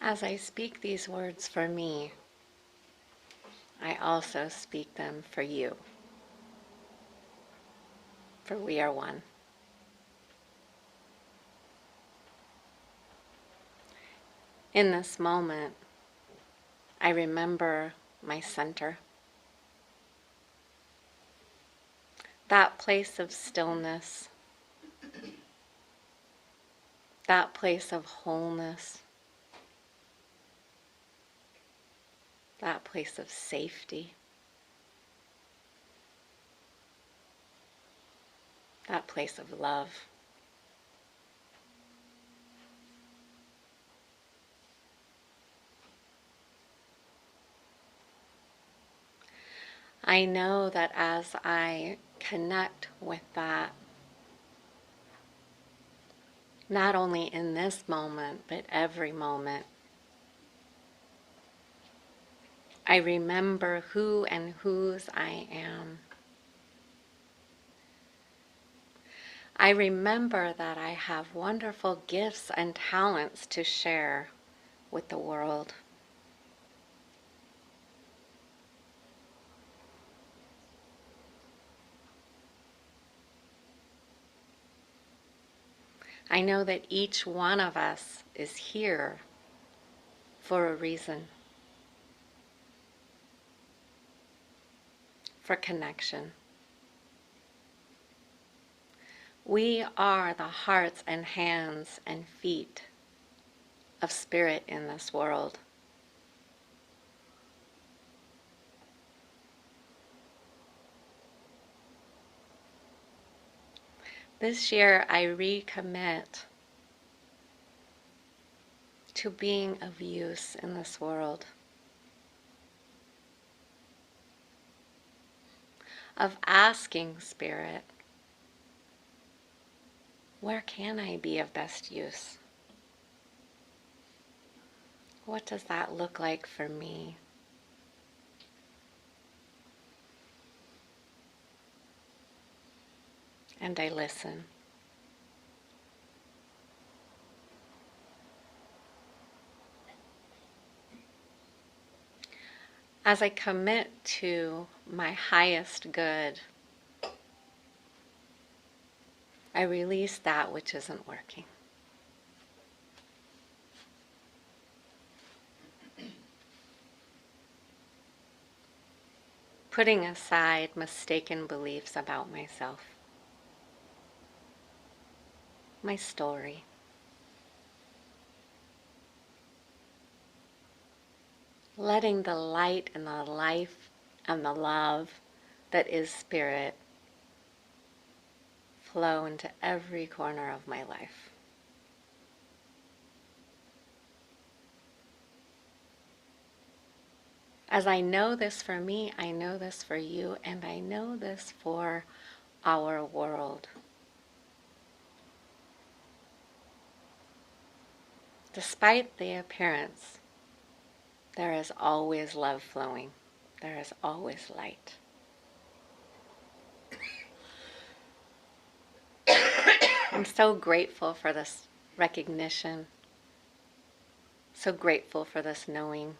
As I speak these words for me, I also speak them for you, for we are one. In this moment, I remember my center, that place of stillness, that place of wholeness, that place of safety, that place of love. I know that as I connect with that, not only in this moment, but every moment, I remember who and whose I am. I remember that I have wonderful gifts and talents to share with the world. I know that each one of us is here for a reason, for connection. We are the hearts and hands and feet of spirit in this world. This year I recommit to being of use in this world, of asking Spirit, where can I be of best use? What does that look like for me? And I listen. As I commit to my highest good, I release that which isn't working. Putting aside mistaken beliefs about myself, my story. Letting the light and the life and the love that is Spirit flow into every corner of my life. As I know this for me, I know this for you, and I know this for our world. Despite the appearance, there is always love flowing. There is always light. I'm so grateful for this recognition, so grateful for this knowing,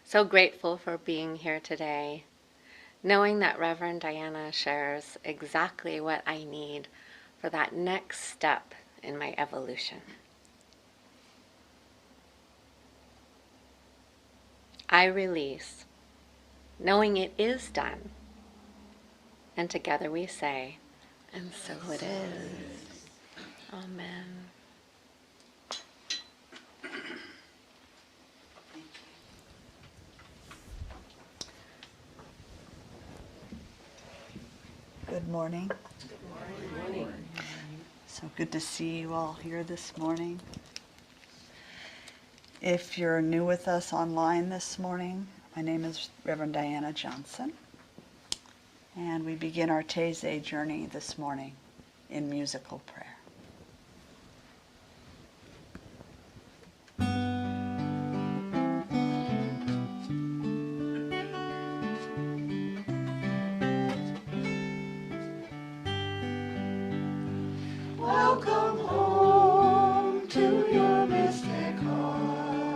so grateful for being here today, knowing that Reverend Diana shares exactly what I need for that next step in my evolution. I release, knowing it is done, and together we say, and so it is. Amen. Good morning. Good morning. So good to see you all here this morning. If you're new with us online this morning, my name is Reverend Diana Johnson, and we begin our Taizé journey this morning in musical prayer. Welcome home to your mystic heart.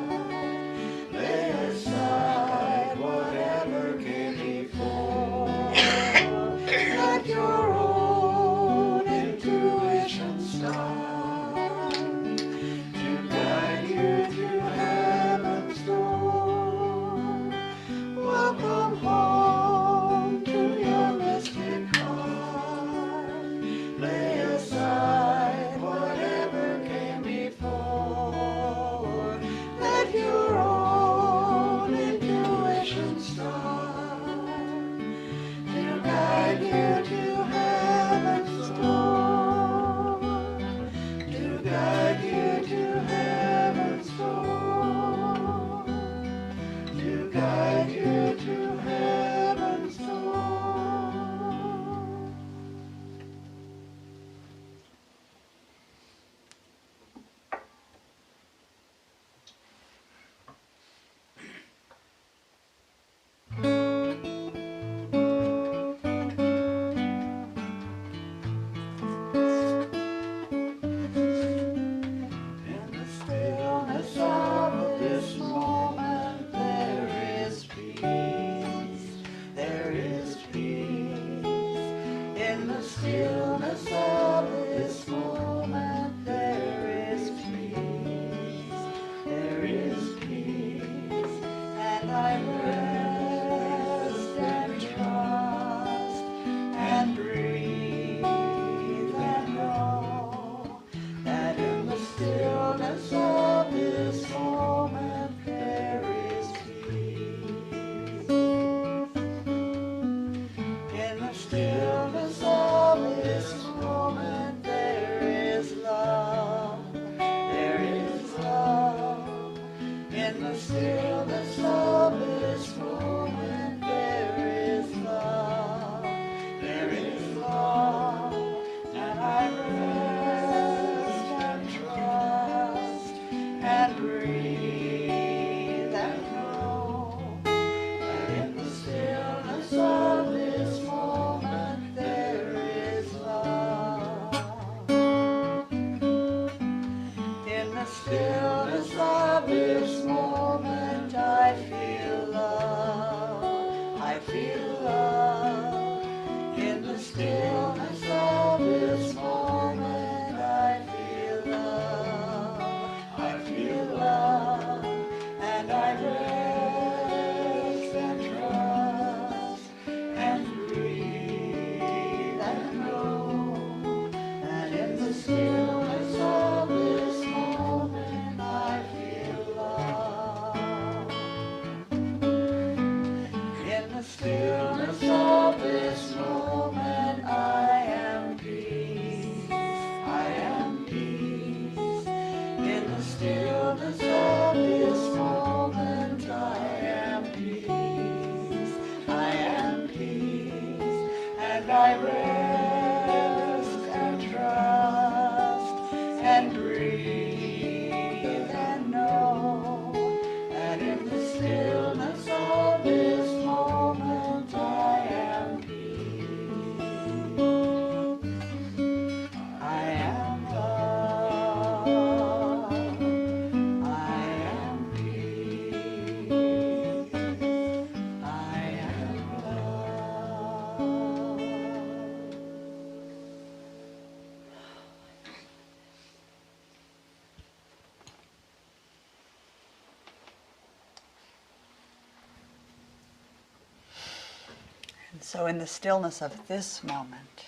And so in the stillness of this moment,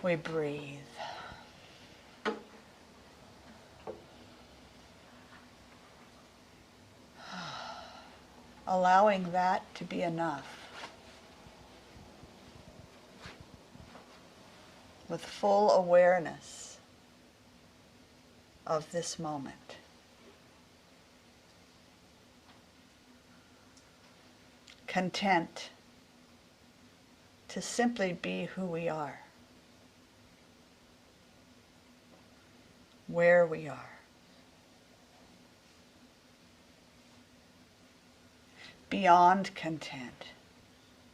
we breathe. Allowing that to be enough. With full awareness of this moment. Content to simply be who we are, where we are. Beyond content,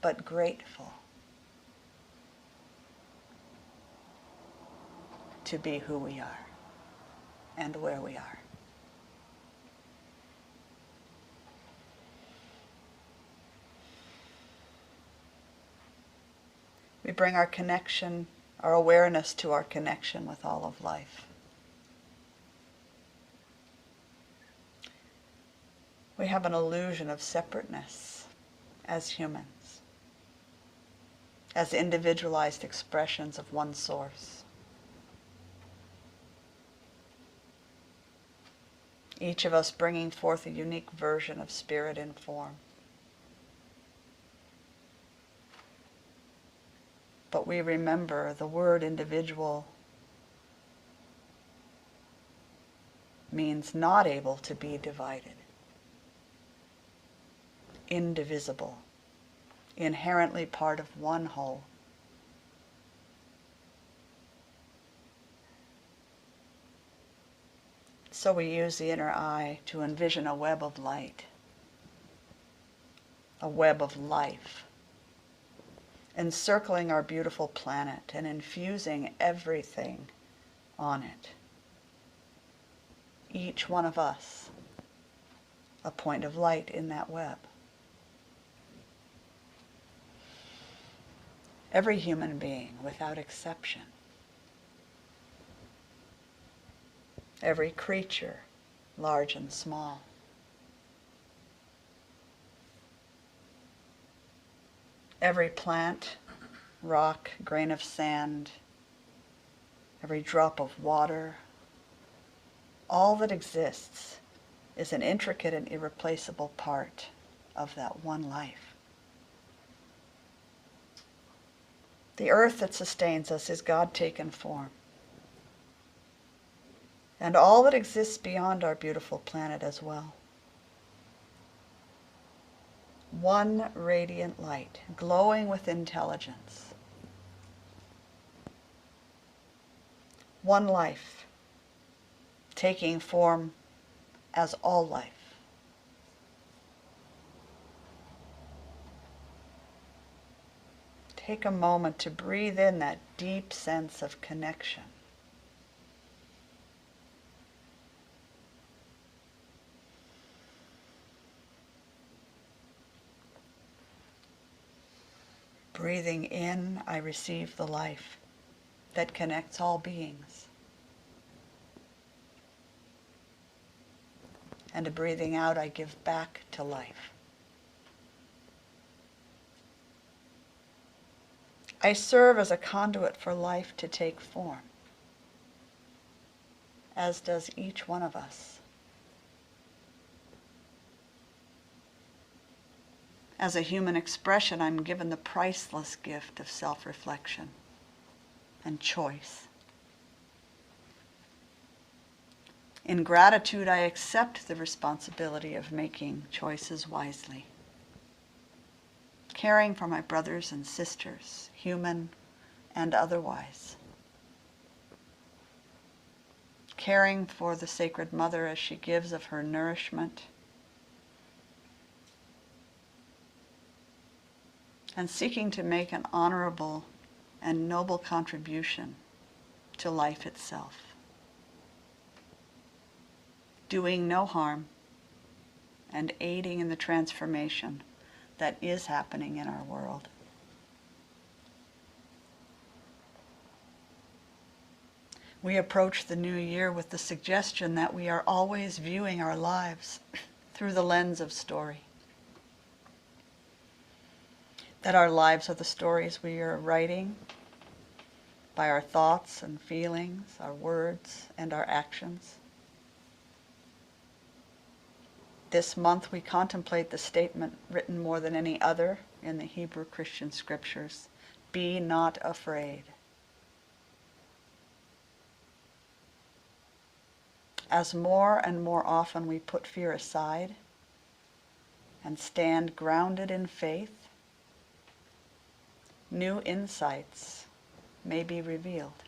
but grateful to be who we are and where we are. We bring our connection, our awareness to our connection with all of life. We have an illusion of separateness as humans, as individualized expressions of one source. Each of us bringing forth a unique version of spirit in form. But we remember the word individual means not able to be divided, indivisible, inherently part of one whole. So we use the inner eye to envision a web of light, a web of life, encircling our beautiful planet and infusing everything on it. Each one of us, a point of light in that web. Every human being, without exception. Every creature, large and small. Every plant, rock, grain of sand, every drop of water, all that exists is an intricate and irreplaceable part of that one life. The earth that sustains us is God-taken form. And all that exists beyond our beautiful planet as well. One radiant light, glowing with intelligence. One life, taking form as all life. Take a moment to breathe in that deep sense of connection. Breathing in, I receive the life that connects all beings. And breathing out, I give back to life. I serve as a conduit for life to take form, as does each one of us. As a human expression, I'm given the priceless gift of self-reflection and choice. In gratitude, I accept the responsibility of making choices wisely, caring for my brothers and sisters, human and otherwise, caring for the Sacred Mother as she gives of her nourishment, and seeking to make an honorable and noble contribution to life itself. Doing no harm and aiding in the transformation that is happening in our world. We approach the new year with the suggestion that we are always viewing our lives through the lens of story. that our lives are the stories we are writing by our thoughts and feelings, our words and our actions. This month we contemplate the statement written more than any other in the Hebrew Christian scriptures, "Be not afraid." As more and more often we put fear aside and stand grounded in faith, new insights may be revealed.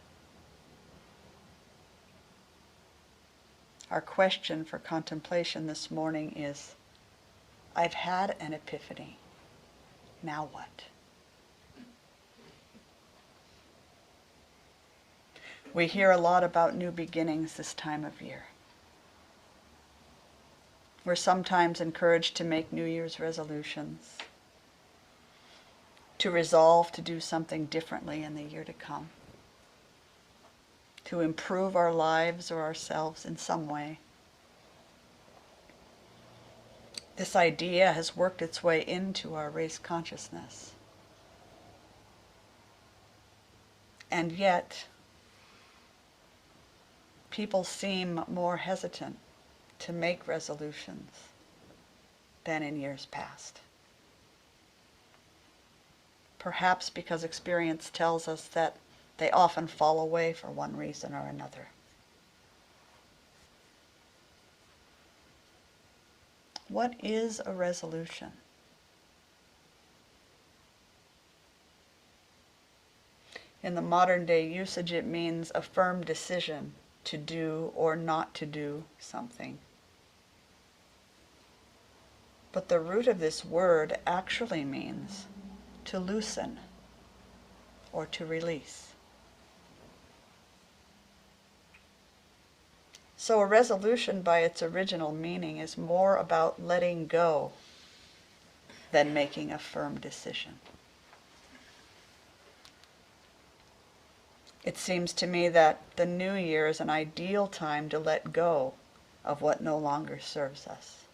Our question for contemplation this morning is, I've had an epiphany. Now what? We hear a lot about new beginnings this time of year. We're sometimes encouraged to make New Year's resolutions, to resolve to do something differently in the year to come, to improve our lives or ourselves in some way. This idea has worked its way into our race consciousness. And yet, people seem more hesitant to make resolutions than in years past. Perhaps because experience tells us that they often fall away for one reason or another. What is a resolution? In the modern day usage, it means a firm decision to do or not to do something. But the root of this word actually means to loosen or to release. So a resolution by its original meaning is more about letting go than making a firm decision. It seems to me that the new year is an ideal time to let go of what no longer serves us,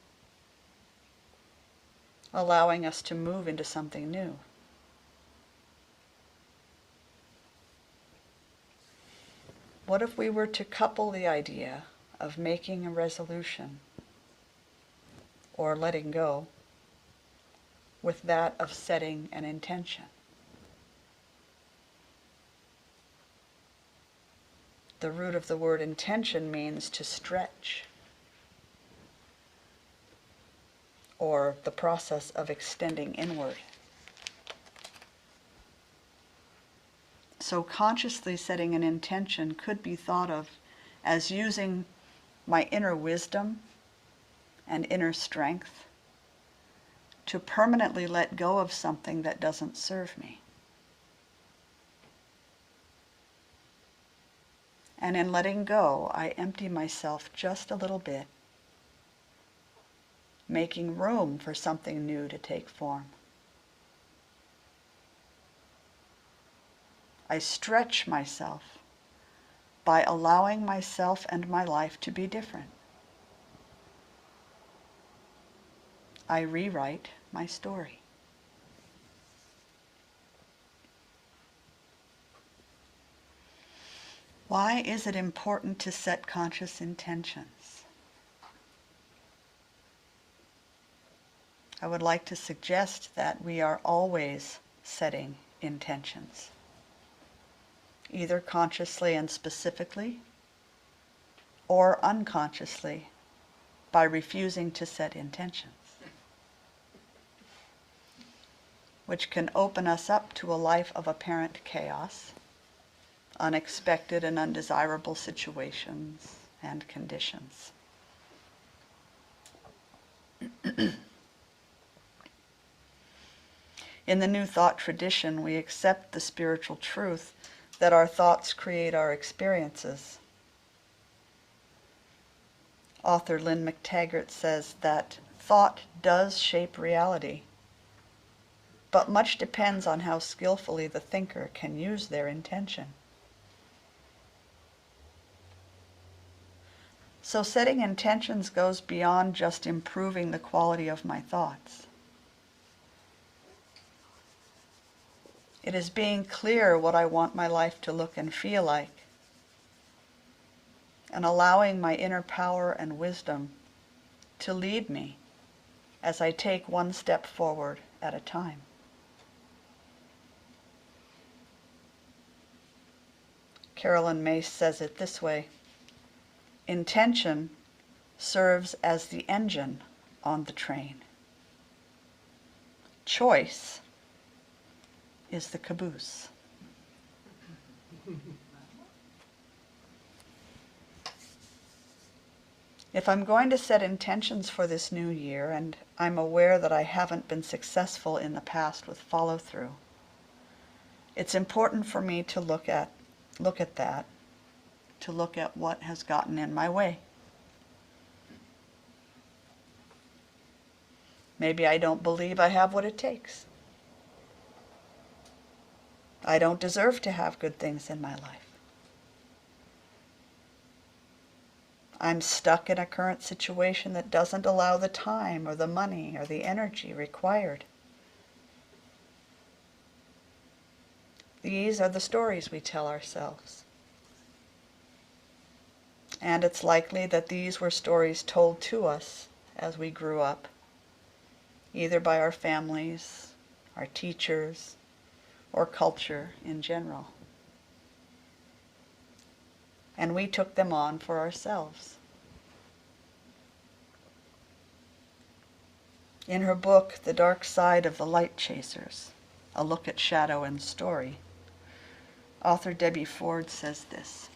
allowing us to move into something new. What if we were to couple the idea of making a resolution or letting go with that of setting an intention? The root of the word intention means to stretch, or the process of extending inward. So consciously setting an intention could be thought of as using my inner wisdom and inner strength to permanently let go of something that doesn't serve me. And in letting go, I empty myself just a little bit, making room for something new to take form. I stretch myself by allowing myself and my life to be different. I rewrite my story. Why is it important to set conscious intentions? I would like to suggest that we are always setting intentions, either consciously and specifically, or unconsciously by refusing to set intentions, which can open us up to a life of apparent chaos, unexpected and undesirable situations and conditions. In the New Thought tradition, we accept the spiritual truth that our thoughts create our experiences. Author Lynn McTaggart says that thought does shape reality, but much depends on how skillfully the thinker can use their intention. So setting intentions goes beyond just improving the quality of my thoughts. It is being clear what I want my life to look and feel like, and allowing my inner power and wisdom to lead me as I take one step forward at a time. Carolyn Mace says it this way: intention serves as the engine on the train. Choice is the caboose. If I'm going to set intentions for this new year, and I'm aware that I haven't been successful in the past with follow-through, it's important for me to look at that, to look at what has gotten in my way. Maybe I don't believe I have what it takes. I don't deserve to have good things in my life. I'm stuck in a current situation that doesn't allow the time or the money or the energy required. These are the stories we tell ourselves. And it's likely that these were stories told to us as we grew up, either by our families, our teachers, or culture in general. And we took them on for ourselves. In her book, The Dark Side of the Light Chasers, A Look at Shadow and Story, author Debbie Ford says this: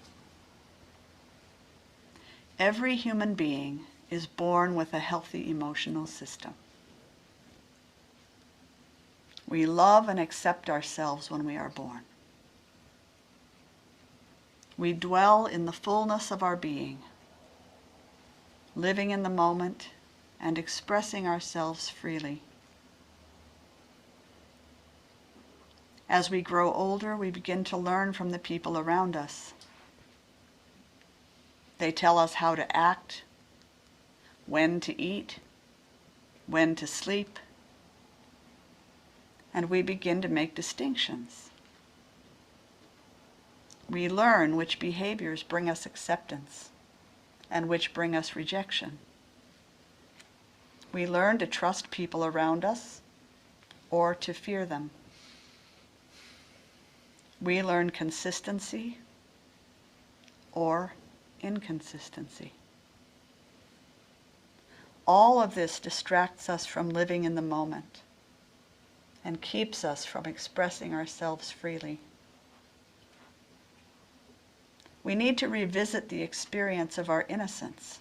every human being is born with a healthy emotional system. We love and accept ourselves when we are born. We dwell in the fullness of our being, living in the moment and expressing ourselves freely. As we grow older, we begin to learn from the people around us. They tell us how to act, when to eat, when to sleep, and we begin to make distinctions. We learn which behaviors bring us acceptance and which bring us rejection. We learn to trust people around us or to fear them. We learn consistency or inconsistency. All of this distracts us from living in the moment and keeps us from expressing ourselves freely. We need to revisit the experience of our innocence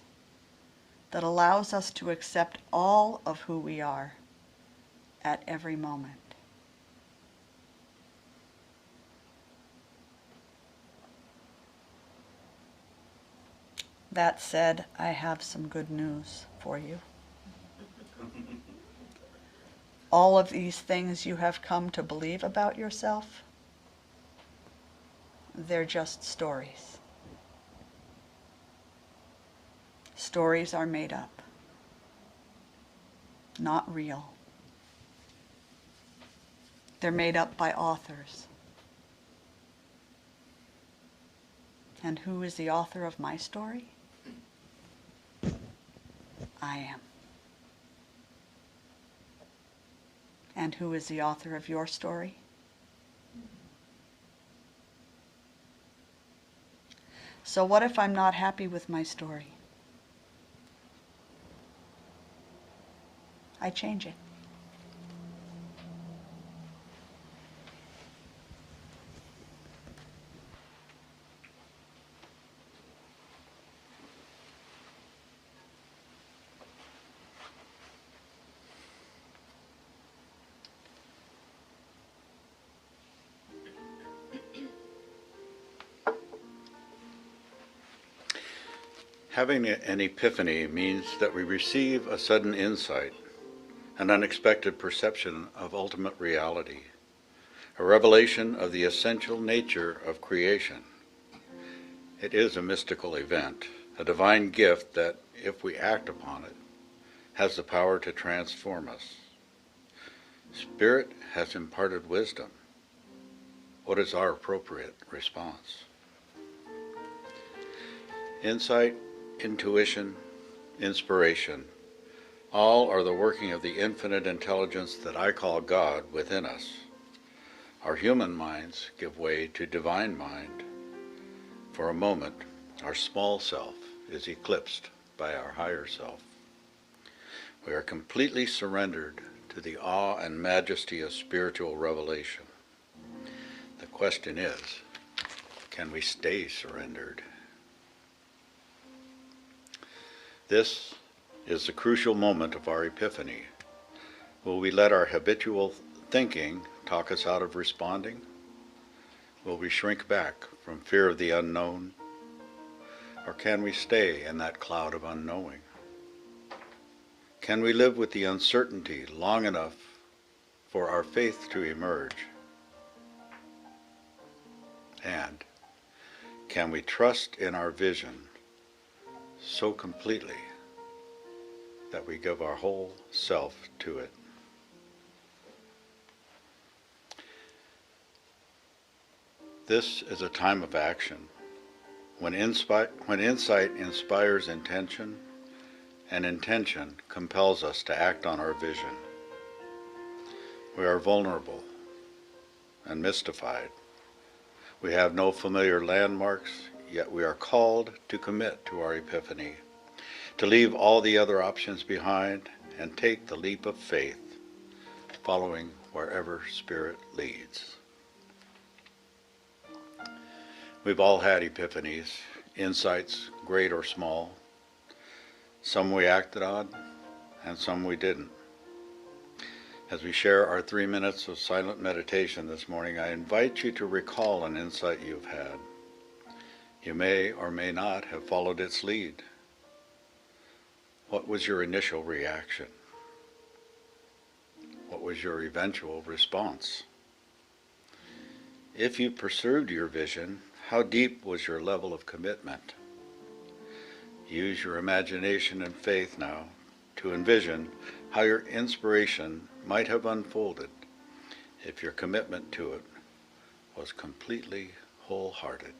that allows us to accept all of who we are at every moment. That said, I have some good news for you. All of these things you have come to believe about yourself, they're just stories. Stories are made up, not real. They're made up by authors. And who is the author of my story? I am. And who is the author of your story? So what if I'm not happy with my story? I change it. Having an epiphany means that we receive a sudden insight, an unexpected perception of ultimate reality, a revelation of the essential nature of creation. It is a mystical event, a divine gift that, if we act upon it, has the power to transform us. Spirit has imparted wisdom, what is our appropriate response? Insight, intuition, inspiration, all are the working of the infinite intelligence that I call God within us. Our human minds give way to divine mind. For a moment, our small self is eclipsed by our higher self. We are completely surrendered to the awe and majesty of spiritual revelation. The question is, can we stay surrendered? This is the crucial moment of our epiphany. Will we let our habitual thinking talk us out of responding? Will we shrink back from fear of the unknown? Or can we stay in that cloud of unknowing? Can we live with the uncertainty long enough for our faith to emerge? And can we trust in our vision so completely that we give our whole self to it? This is a time of action, when insight inspires intention, and intention compels us to act on our vision. We are vulnerable and mystified. We have no familiar landmarks, yet we are called to commit to our epiphany, to leave all the other options behind and take the leap of faith, following wherever Spirit leads. We've all had epiphanies, insights, great or small. Some we acted on, and some we didn't. As we share our 3 minutes of silent meditation this morning, I invite you to recall an insight you've had. You may or may not have followed its lead. What was your initial reaction? What was your eventual response? If you pursued your vision, how deep was your level of commitment? Use your imagination and faith now to envision how your inspiration might have unfolded if your commitment to it was completely wholehearted.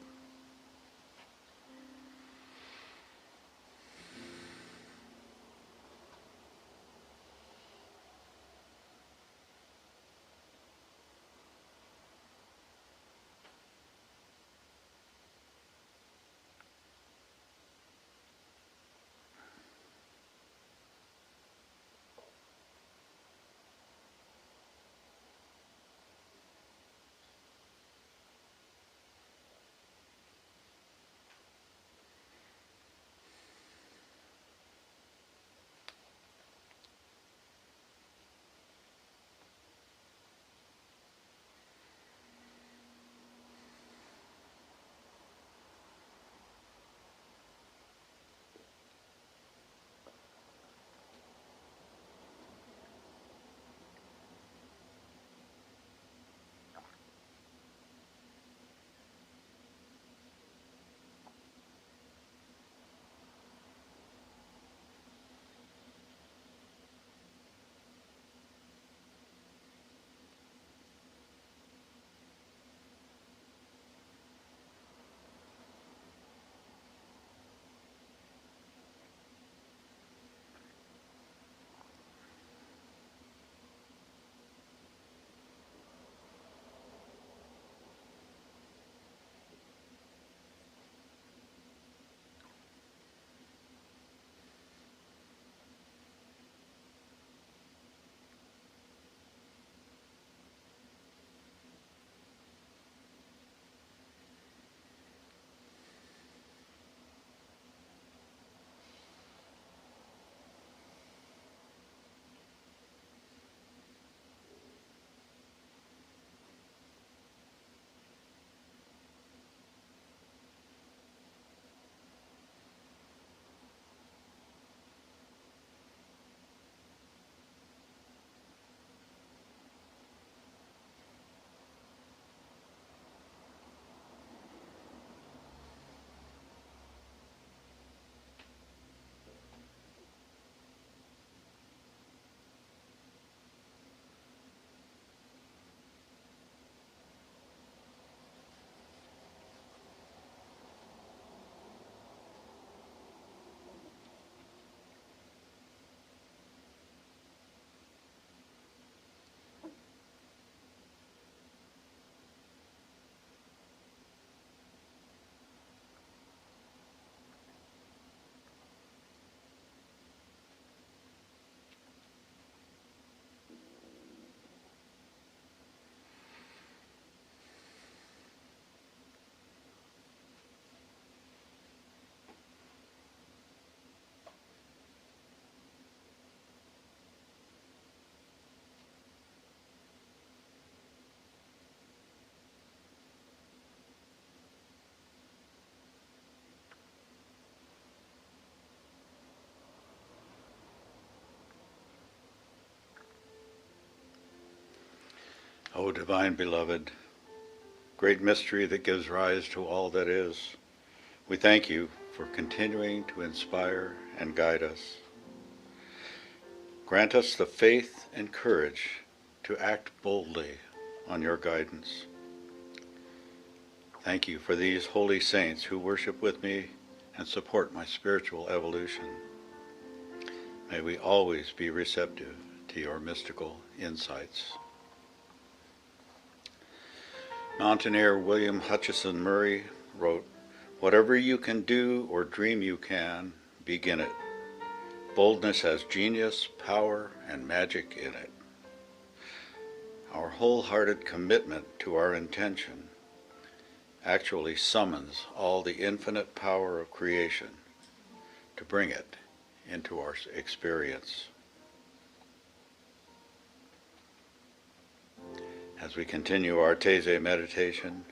O divine beloved, great mystery that gives rise to all that is, we thank you for continuing to inspire and guide us. Grant us the faith and courage to act boldly on your guidance. Thank you for these holy saints who worship with me and support my spiritual evolution. May we always be receptive to your mystical insights. Mountaineer William Hutchison Murray wrote, "Whatever you can do or dream you can, begin it. Boldness has genius, power, and magic in it." Our wholehearted commitment to our intention actually summons all the infinite power of creation to bring it into our experience. As we continue our Taizé meditation,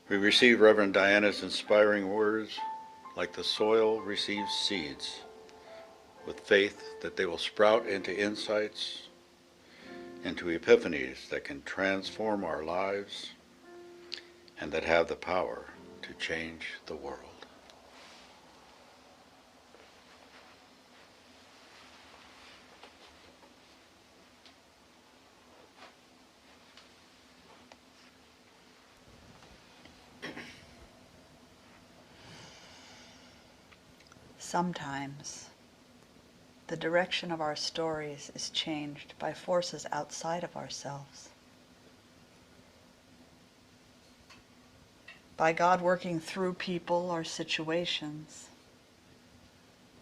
we receive Reverend Diana's inspiring words, like the soil receives seeds, with faith that they will sprout into insights, into epiphanies that can transform our lives, and that have the power to change the world. Sometimes the direction of our stories is changed by forces outside of ourselves. By God working through people or situations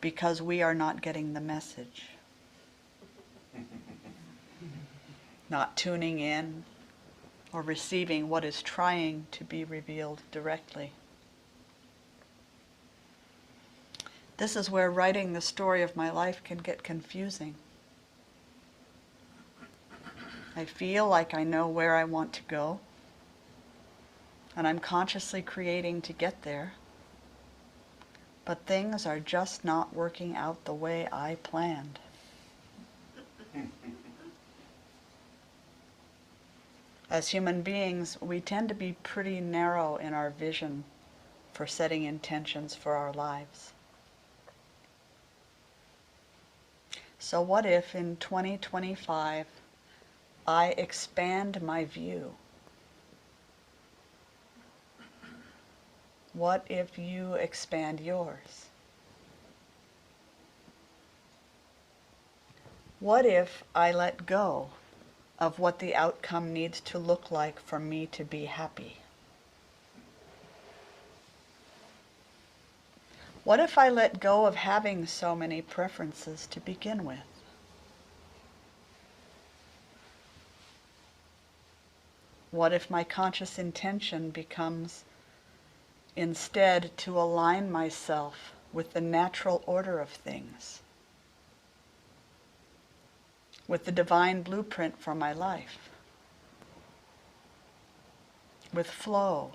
because we are not getting the message. Not tuning in or receiving what is trying to be revealed directly. This is where writing the story of my life can get confusing. I feel like I know where I want to go, and I'm consciously creating to get there, but things are just not working out the way I planned. As human beings, we tend to be pretty narrow in our vision for setting intentions for our lives. So what if in 2025 I expand my view? What if you expand yours? What if I let go of what the outcome needs to look like for me to be happy? What if I let go of having so many preferences to begin with? What if my conscious intention becomes instead to align myself with the natural order of things, with the divine blueprint for my life, with flow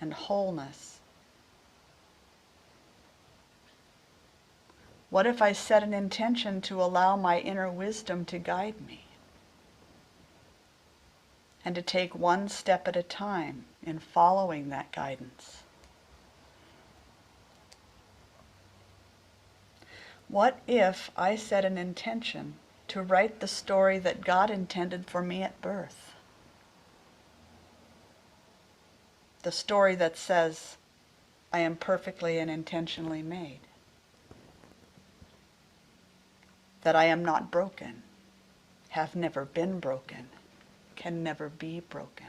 and wholeness? What if I set an intention to allow my inner wisdom to guide me and to take one step at a time in following that guidance? What if I set an intention to write the story that God intended for me at birth? The story that says, I am perfectly and intentionally made. That I am not broken, have never been broken, can never be broken.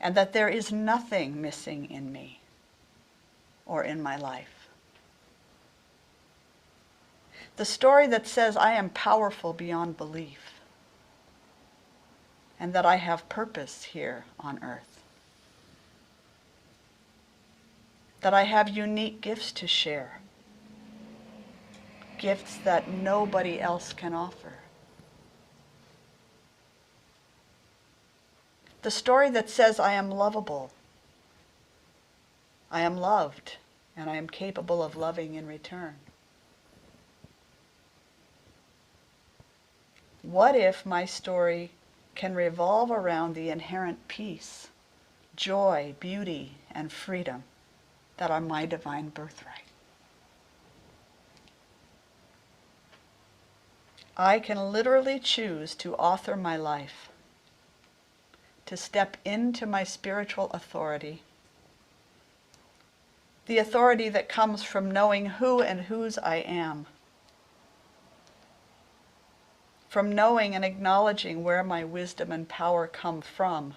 And that there is nothing missing in me or in my life. The story that says I am powerful beyond belief and that I have purpose here on earth. That I have unique gifts to share. Gifts that nobody else can offer. The story that says I am lovable, I am loved, and I am capable of loving in return. What if my story can revolve around the inherent peace, joy, beauty, and freedom that are my divine birthright? I can literally choose to author my life, to step into my spiritual authority, the authority that comes from knowing who and whose I am, from knowing and acknowledging where my wisdom and power come from,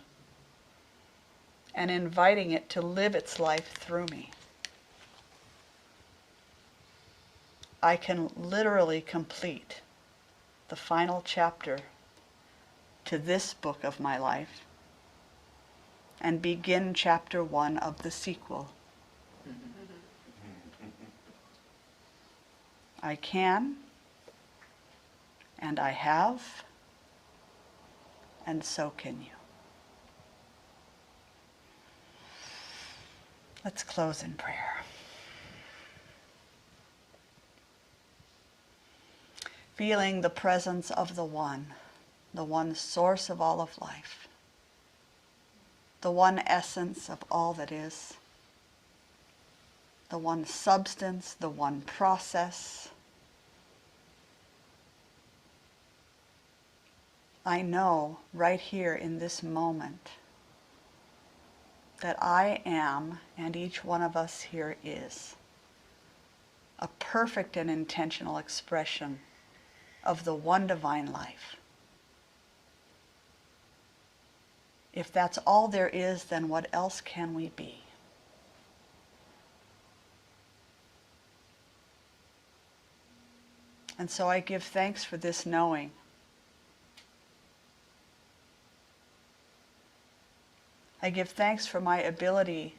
and inviting it to live its life through me. I can literally complete the final chapter to this book of my life and begin chapter 1 of the sequel. I can, and I have, and so can you. Let's close in prayer. Feeling the presence of the one source of all of life, the one essence of all that is, the one substance, the one process. I know right here in this moment that I am, and each one of us here is, a perfect and intentional expression of the one divine life. If that's all there is, then what else can we be? And so I give thanks for this knowing. I give thanks for my ability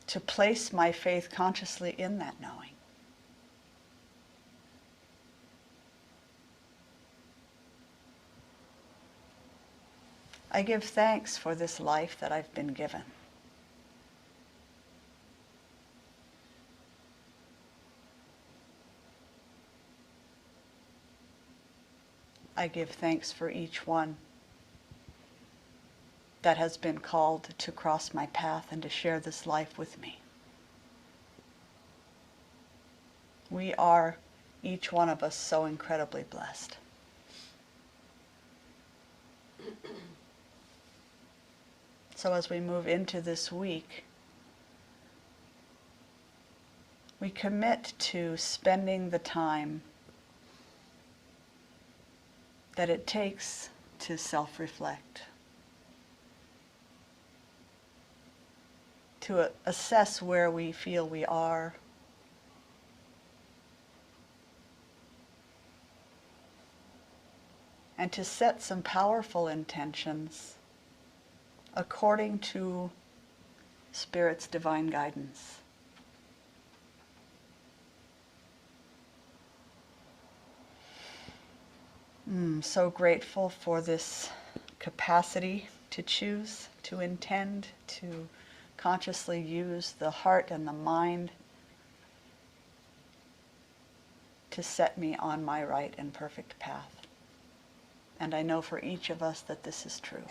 to place my faith consciously in that knowing. I give thanks for this life that I've been given. I give thanks for each one that has been called to cross my path and to share this life with me. We are, each one of us, so incredibly blessed. So as we move into this week, we commit to spending the time that it takes to self-reflect, to assess where we feel we are, and to set some powerful intentions according to Spirit's divine guidance. So grateful for this capacity to choose, to intend, to consciously use the heart and the mind to set me on my right and perfect path. And I know for each of us that this is true.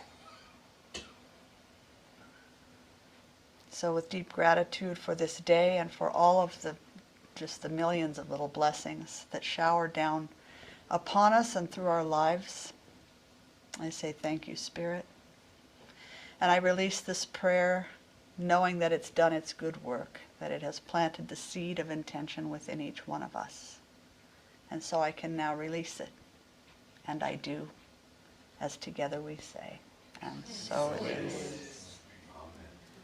So with deep gratitude for this day and for all of the millions of little blessings that shower down upon us and through our lives, I say thank you, Spirit. And I release this prayer knowing that it's done its good work, that it has planted the seed of intention within each one of us. And so I can now release it. And I do, as together we say, and so it is.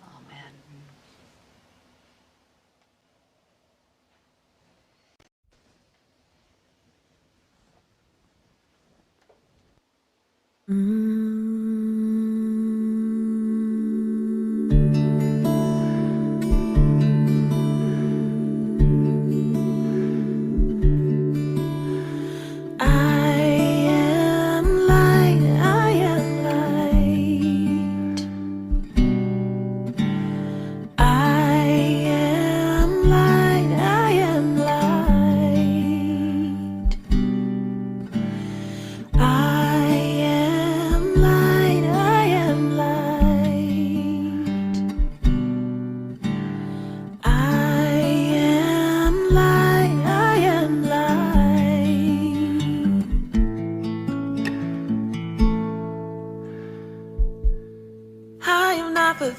Amen.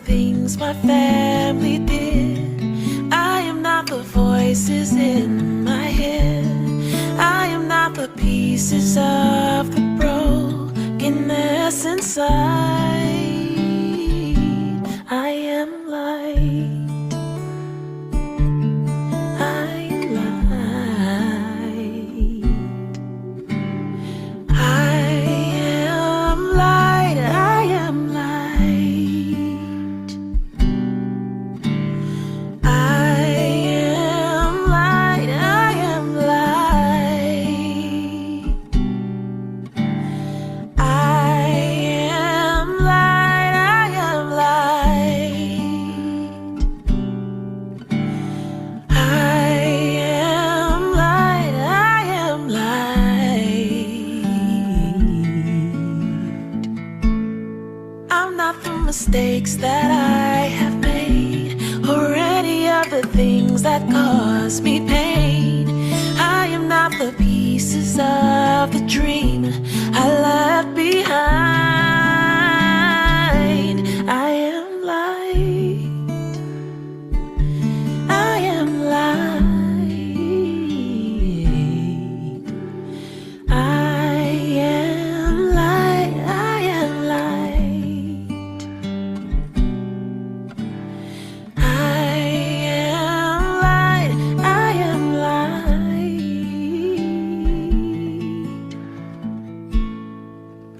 things my family did. I am not the voices in my head. I am not the pieces of the brokenness inside. I am light. I am light. I am light. I am light. I am light. I am light. I am light. I am light. I am light. I am light. I'm not the mistakes that I have made, or any of the things that cause me pain. I am not the pieces of the dream I left behind. I am light. I am light. I am light. I am light. I am light. I am light.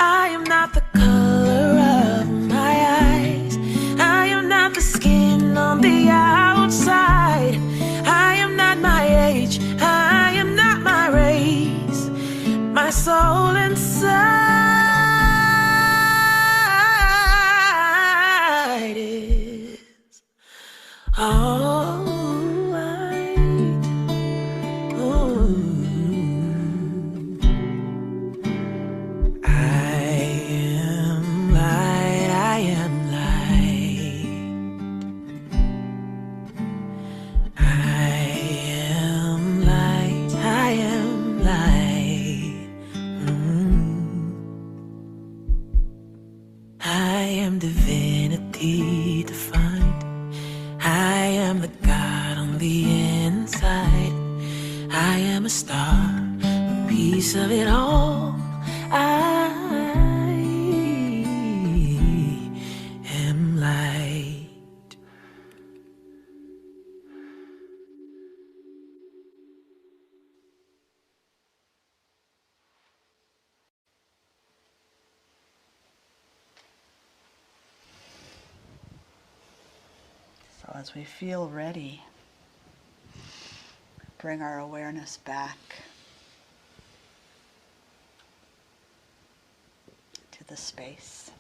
I am not the color of my eyes. I am not the skin on the outside. I am not my age. I am not my race. My soul inside is all light. Ooh. I am light. I am light. I am light. I am light. I am divinity defined. I am the God on the inside. I am a star, a piece of it all. I am light. So as we feel ready, bring our awareness back to the space.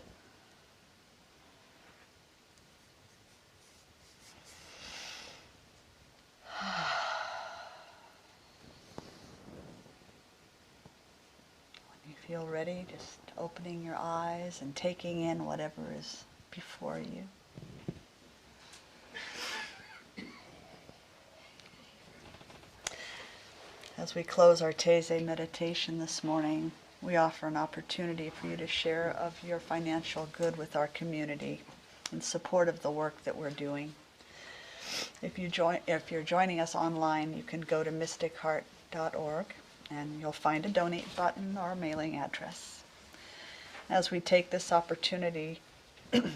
When you feel ready, just opening your eyes and taking in whatever is before you. As we close our Taizé meditation this morning, we offer an opportunity for you to share of your financial good with our community in support of the work that we're doing. If you're joining us online, you can go to mysticheart.org and you'll find a donate button or a mailing address. As we take this opportunity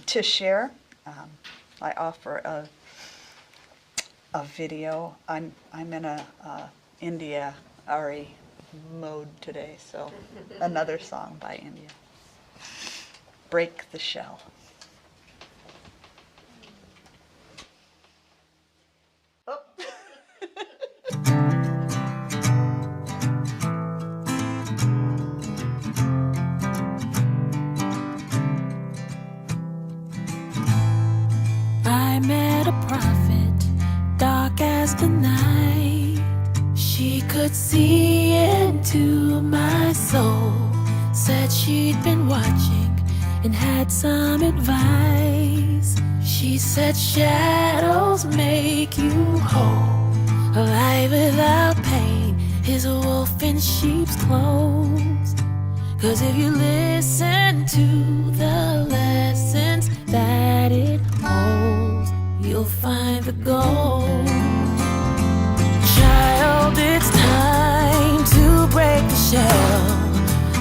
to share, I offer a video. I'm in a India Ari mode today, so another song by India. Break the Shell. Oh. I met a prophet, dark as the night. She could see into my soul. Said she'd been watching and had some advice. She said shadows make you whole. A life without pain is a wolf in sheep's clothes. 'Cause if you listen to the lessons that it holds, you'll find the gold. Child, it's time to break the shell.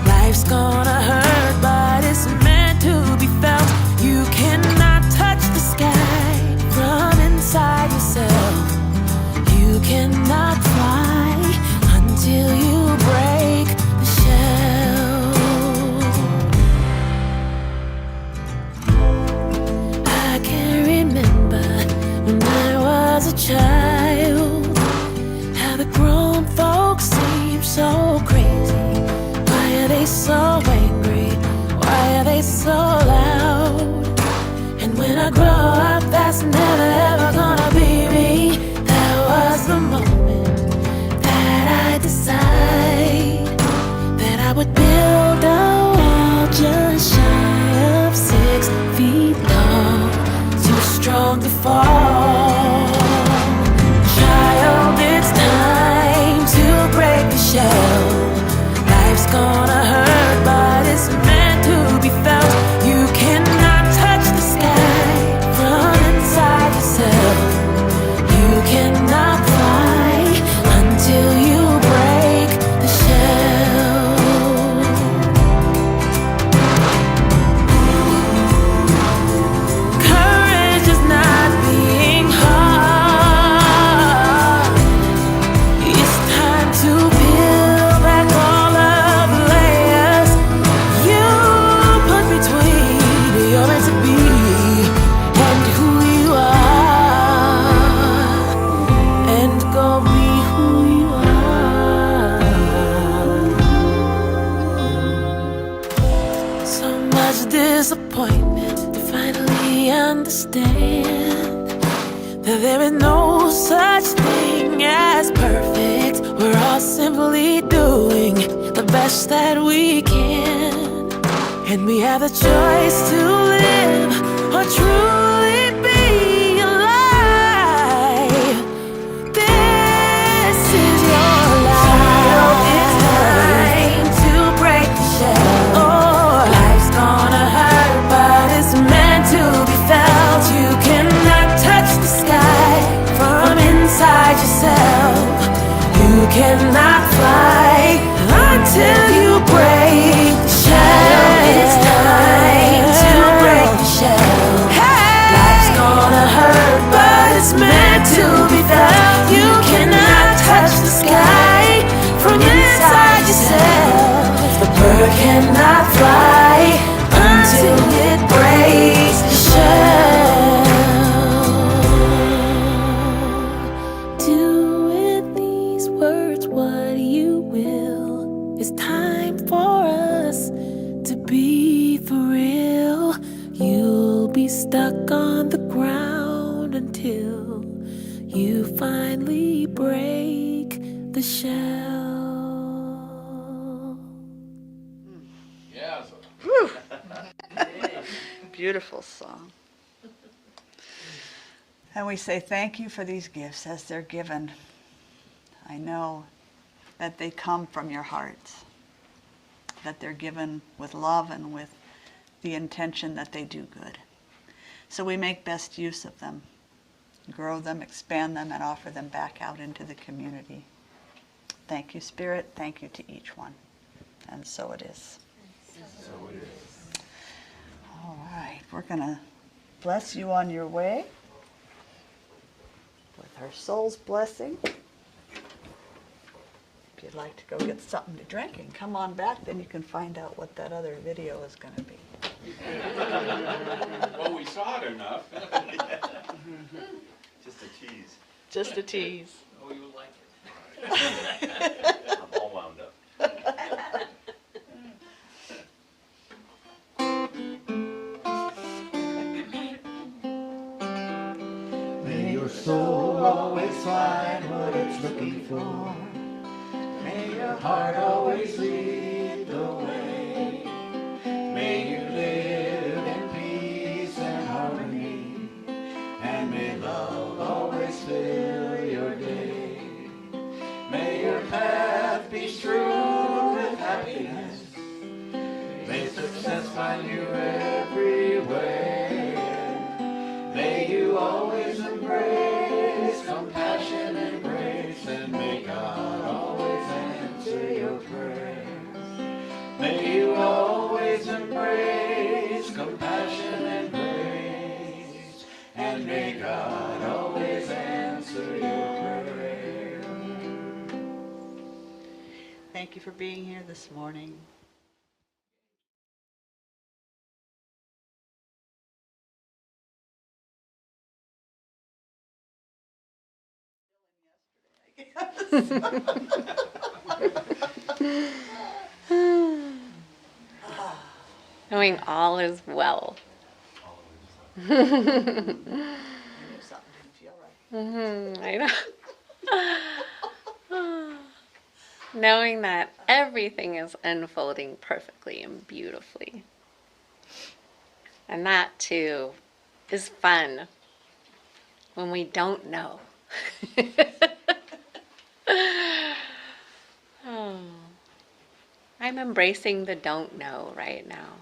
Life's gonna hurt, but it's meant to be felt. You cannot touch the sky from inside yourself. You cannot fly until you break the shell. I can remember when I was a child, how the grown folks seem so crazy. Why are they so angry? Why are they so loud? And when I grow up, that's never ever gonna be me. That was the moment that I decided that I would build a wall just shy of 6 feet tall, too strong to fall. Child, it's time to break the shell. Life's gonna hurt, but it's meant to be felt. You cannot touch the sky from inside yourself. You cannot fly until you break the shell. Courage is not being hard. It's time to peel back all of the layers you put between your meant to be and who you are, and go be who you are. So much disappointment to finally understand that there is no such thing as perfect. We're all simply doing the best that we can, and we have the choice to live or truly be alive. This is your life. It's time to break the shell. Oh, life's gonna hurt, but it's meant to be felt. You cannot touch the sky from inside yourself. You cannot fly until you break the shell. It's time to break the shell. Life's gonna hurt, but it's meant to be felt. You cannot touch the sky from inside yourself. The bird cannot fly until it breaks the shell. Do with these words what you will. It's time for us to be for real. You'll be stuck on the ground until you finally break the shell. Beautiful song. And we say thank you for these gifts as they're given. I know that they come from your hearts, that they're given with love and with the intention that they do good. So we make best use of them, grow them, expand them, and offer them back out into the community. Thank you, Spirit. Thank you to each one. And so it is. So it is. All right, we're going to bless you on your way with our soul's blessing. If you'd like to go get something to drink and come on back, then you can find out what that other video is going to be. Well, we saw it enough. Just a tease. Just a tease. Oh, you like it. I'm all wound up. May your soul always find what it's looking for. May your heart always lead the way. May you live in peace and harmony. And may love always fill your day. May your path be strewn with happiness. May success find you everywhere. May you always and may God always answer your prayer. Thank you for being here this morning. Knowing all is well. I knew something didn't feel right. I know. Knowing that everything is unfolding perfectly and beautifully. And that too is fun when we don't know. Oh. I'm embracing the don't know right now.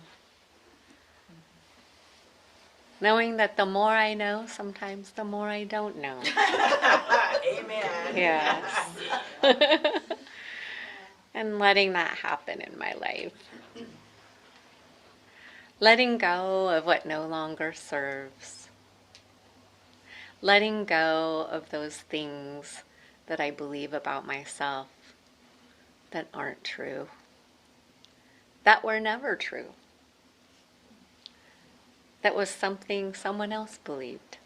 Knowing that the more I know, sometimes the more I don't know. Amen. Yes. And letting that happen in my life. Letting go of what no longer serves. Letting go of those things that I believe about myself that aren't true. That were never true. That was something someone else believed.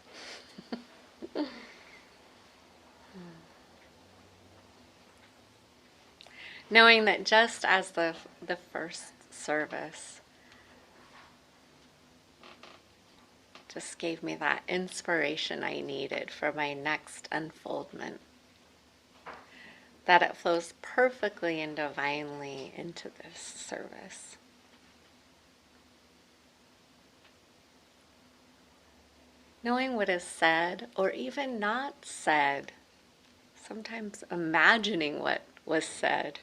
Knowing that just as the first service just gave me that inspiration I needed for my next unfoldment, that it flows perfectly and divinely into this service. Knowing what is said or even not said, sometimes imagining what was said,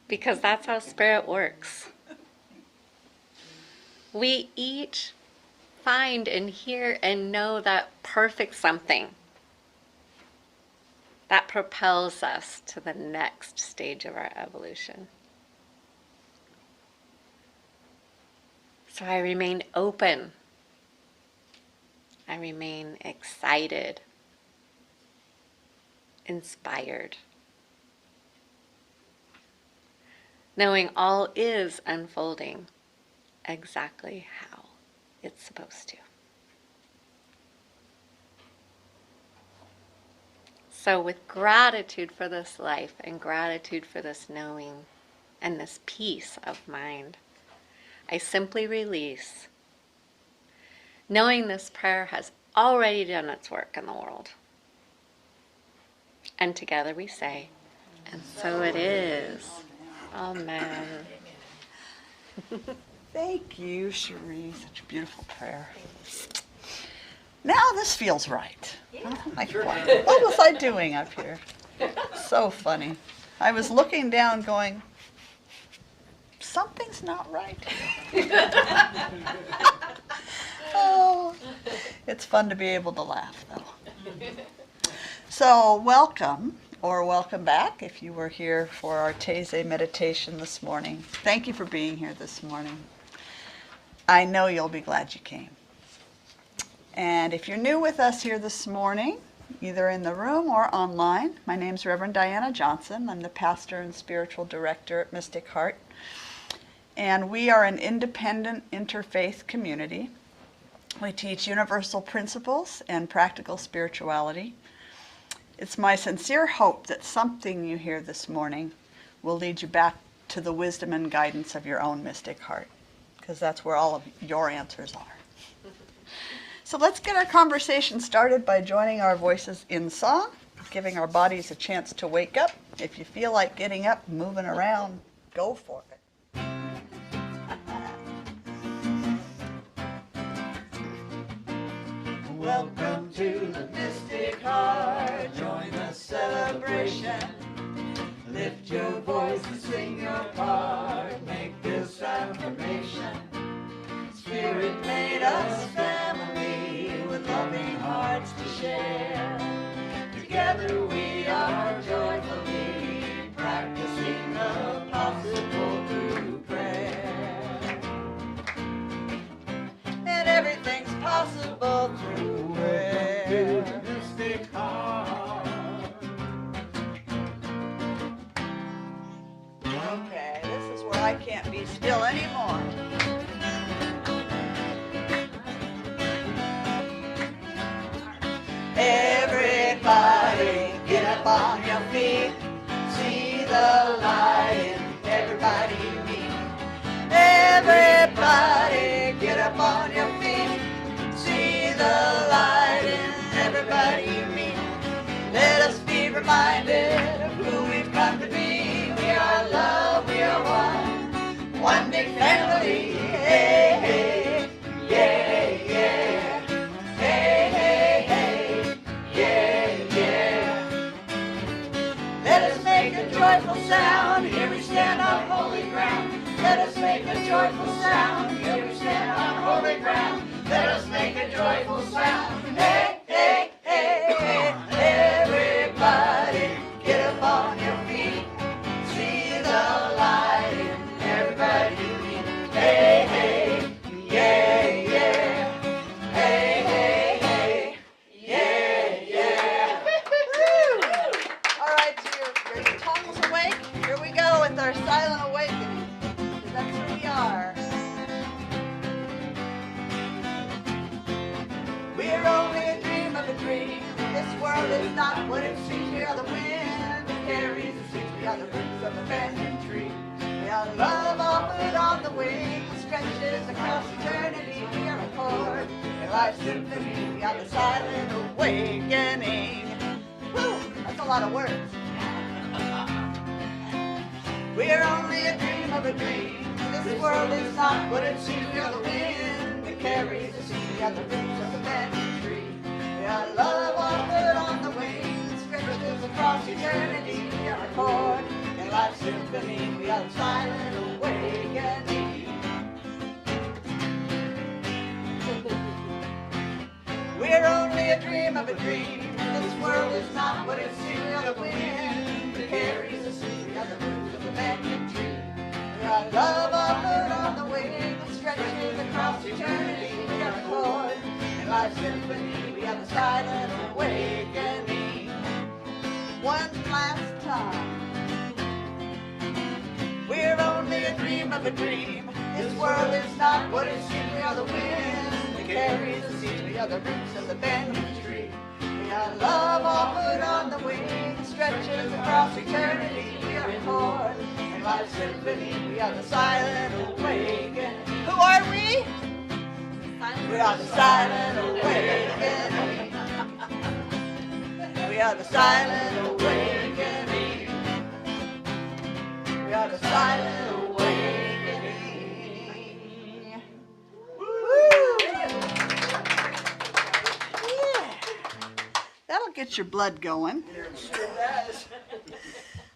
because that's how Spirit works. We each find and hear and know that perfect something that propels us to the next stage of our evolution. So I remain open. I remain excited, inspired, knowing all is unfolding exactly how it's supposed to. So with gratitude for this life and gratitude for this knowing and this peace of mind, I simply release, knowing this prayer has already done its work in the world. And together we say, and so it is. Amen. Thank you, Cherie. Such a beautiful prayer. Now this feels right. Like, what was I doing up here? So funny. I was looking down going, something's not right. Oh, it's fun to be able to laugh, though. So welcome, or welcome back if you were here for our Taizé meditation this morning. Thank you for being here this morning. I know you'll be glad you came. And if you're new with us here this morning, either in the room or online, my name's Reverend Diana Johnson. I'm the pastor and spiritual director at Mystic Heart. And we are an independent interfaith community. We teach universal principles and practical spirituality. It's my sincere hope that something you hear this morning will lead you back to the wisdom and guidance of your own mystic heart, because that's where all of your answers are. So let's get our conversation started by joining our voices in song, giving our bodies a chance to wake up. If you feel like getting up, moving around, go for it. Welcome to the Mystic Heart. Join the celebration. Lift your voice and sing your part. Make this affirmation. Spirit made us family with loving hearts to share. Together we are joyfully practicing the possible through prayer. And everything's possible I can't be still anymore. Everybody, get up on your feet. See the light in everybody you meet. Everybody, get up on your feet. See the light in everybody you meet. Let us be reminded of who we've come to be. We are love, we are one big family. Hey, hey, yeah, yeah. Hey, hey, hey, yeah, yeah. Let us make a joyful sound. Here we stand on holy ground. Let us make a joyful sound. Here we stand on holy ground. Let us make a joyful sound. Hey, hey, hey, hey. Everybody, get up on your feet. See the light in everybody you meet. Hey, hey, yeah, yeah. Hey, hey, hey, yeah, yeah. Woo! All right, so your tongues awake. Here we go with our silent awakening. Because that's who we are. We're only a dream of a dream. This world is not what it seems. We are the wind that carries the seas. We are the roots of a banyan tree. We are love offered on the wing. Stretches across eternity. We are a chord in life's symphony. We are the silent awakening. Woo! That's a lot of words. We are only a dream of a dream. This world is not what it seems. We are the wind that carries the seas. We are the roots of the banyan tree. We are love offered on the wings. Stretches across eternity. We are a chord in life's symphony. We are the silent awakening. We're only a dream of a dream. This world is not what it seems. We are the wind that carries the sea. We are the roots of the banyan tree. We are love offered on the wing that stretches across eternity. We are a chord in life's symphony. We are the silent awakening. One last time. We're only a dream of a dream. This world is not what it seems. We are the wind that carries the sea. We are the roots of the banyan tree. We are love offered on the wing that stretches across eternity. We are a chord in life's symphony. We are the silent awakening. Who are we? We are the silent awakening. We are the silent awakening. We are the silent awakening. Woo! Yeah. That'll get your blood going.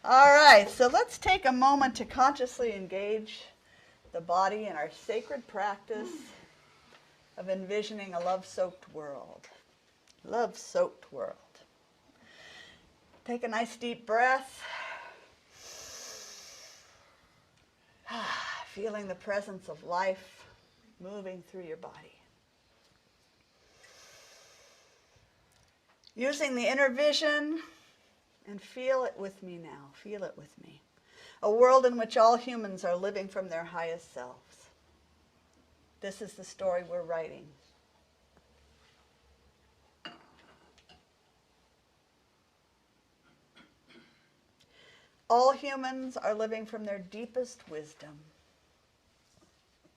All right, so let's take a moment to consciously engage the body in our sacred practice of envisioning a love-soaked world. Love-soaked world. Take a nice deep breath. Feeling the presence of life moving through your body. Using the inner vision, and feel it with me now. Feel it with me. A world in which all humans are living from their highest selves. This is the story we're writing. All humans are living from their deepest wisdom,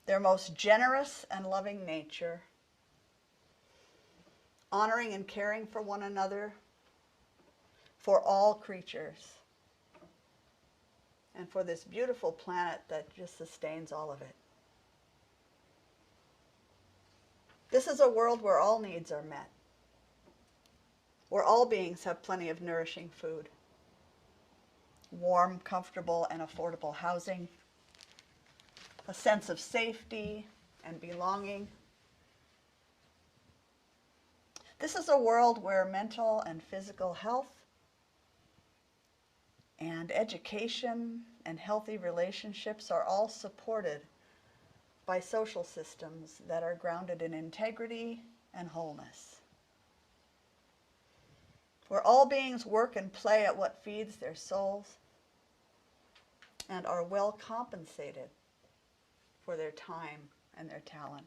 their most generous and loving nature, honoring and caring for one another, for all creatures, and for this beautiful planet that just sustains all of it. This is a world where all needs are met, where all beings have plenty of nourishing food, warm, comfortable, and affordable housing, a sense of safety and belonging. This is a world where mental and physical health and education and healthy relationships are all supported by social systems that are grounded in integrity and wholeness, where all beings work and play at what feeds their souls, and are well compensated for their time and their talent.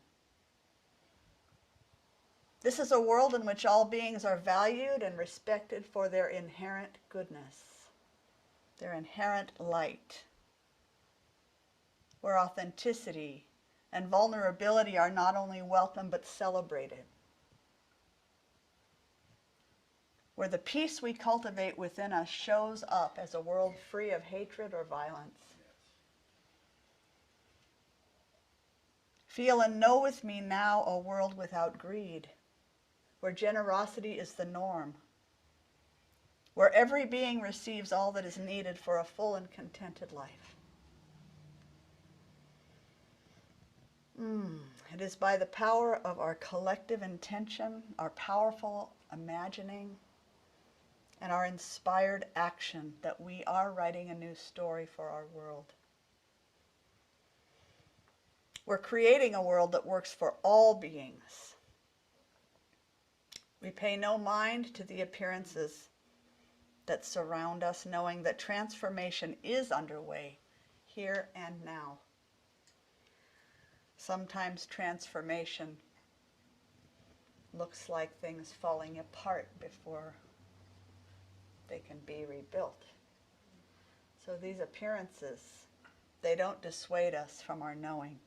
This is a world in which all beings are valued and respected for their inherent goodness, their inherent light, where authenticity and vulnerability are not only welcome but celebrated, where the peace we cultivate within us shows up as a world free of hatred or violence. Feel and know with me now a world without greed, where generosity is the norm, where every being receives all that is needed for a full and contented life. It is by the power of our collective intention, our powerful imagining, and our inspired action that we are writing a new story for our world. We're creating a world that works for all beings. We pay no mind to the appearances that surround us, knowing that transformation is underway here and now. Sometimes transformation looks like things falling apart before they can be rebuilt. So these appearances, they don't dissuade us from our knowing.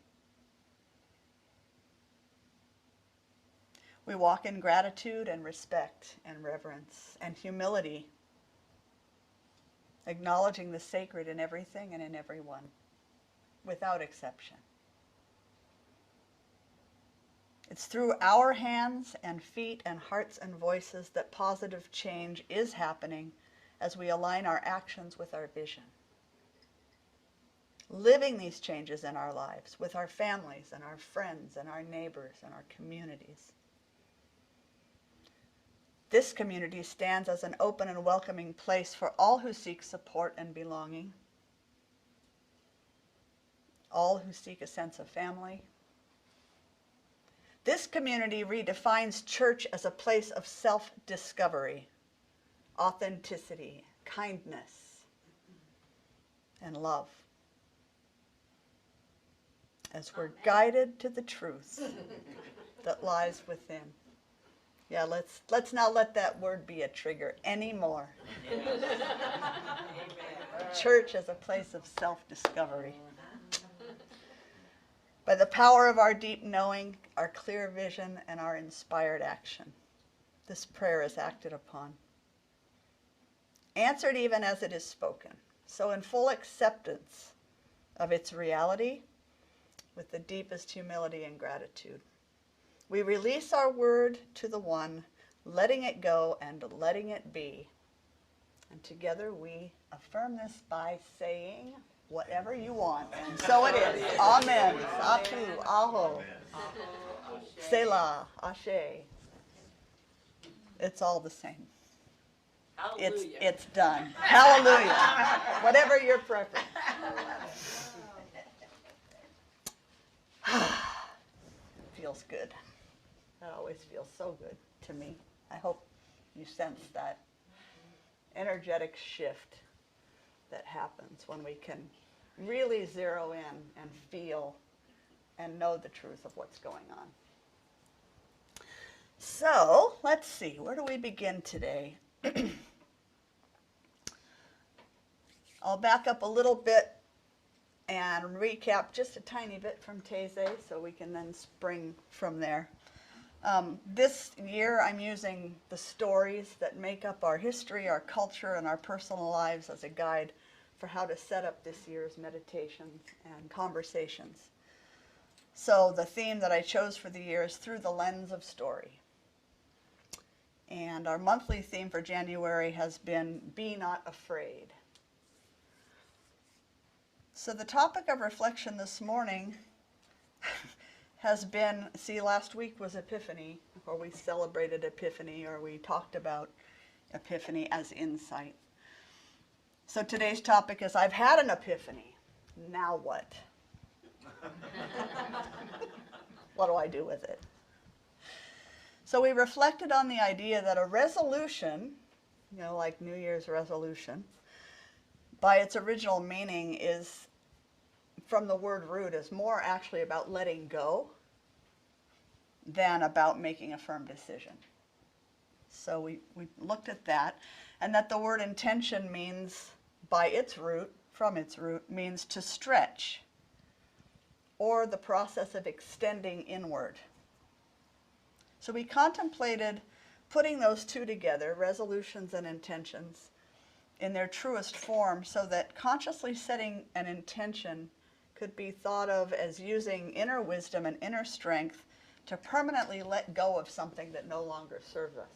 We walk in gratitude and respect and reverence and humility, acknowledging the sacred in everything and in everyone, without exception. It's through our hands and feet and hearts and voices that positive change is happening as we align our actions with our vision. Living these changes in our lives with our families and our friends and our neighbors and our communities. This community stands as an open and welcoming place for all who seek support and belonging, all who seek a sense of family. This community redefines church as a place of self-discovery, authenticity, kindness, and love. As we're guided to the truth that lies within. Yeah, let's not let that word be a trigger anymore. Church as a place of self-discovery. By the power of our deep knowing, our clear vision, and our inspired action, this prayer is acted upon. Answered even as it is spoken. So in full acceptance of its reality, with the deepest humility and gratitude, we release our word to the one, letting it go and letting it be. And together we affirm this by saying whatever you want. And so it is. Amen. Satu, Aho, Selah, Ashe. It's all the same. Hallelujah. It's done. Hallelujah. Whatever your preference. Feels good. That always feels so good to me. I hope you sense that energetic shift that happens when we can really zero in and feel and know the truth of what's going on. So, let's see, where do we begin today? I'll back up a little bit and recap just a tiny bit from Taizé so we can then spring from there. This year I'm using the stories that make up our history, our culture, and our personal lives as a guide for how to set up this year's meditations and conversations. So the theme that I chose for the year is through the lens of story. And our monthly theme for January has been Be Not Afraid. So the topic of reflection this morning has been, see, last week was Epiphany, or we celebrated Epiphany, or we talked about Epiphany as insight. So today's topic is, I've had an epiphany. Now what? What do I do with it? So we reflected on the idea that a resolution, like New Year's resolution, by its original meaning is, from the word root, is more actually about letting go than about making a firm decision. So we looked at that, and that the word intention means, by its root, from its root, means to stretch, or the process of extending inward. So we contemplated putting those two together, resolutions and intentions, in their truest form, so that consciously setting an intention could be thought of as using inner wisdom and inner strength to permanently let go of something that no longer serves us,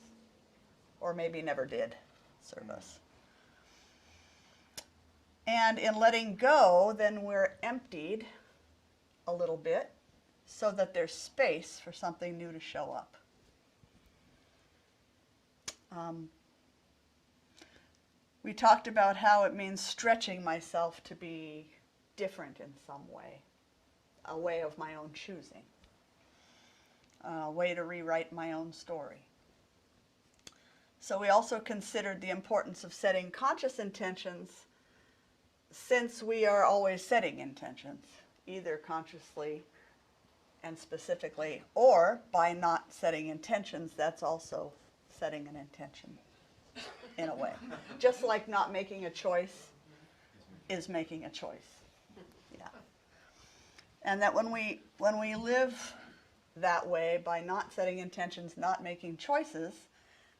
or maybe never did serve us. And in letting go, then we're emptied a little bit so that there's space for something new to show up. We talked about how it means stretching myself to be different in some way, a way of my own choosing, a way to rewrite my own story. So we also considered the importance of setting conscious intentions, since we are always setting intentions, either consciously and specifically, or by not setting intentions, that's also setting an intention in a way. Just like not making a choice is making a choice. Yeah. And that when we live that way, by not setting intentions, not making choices,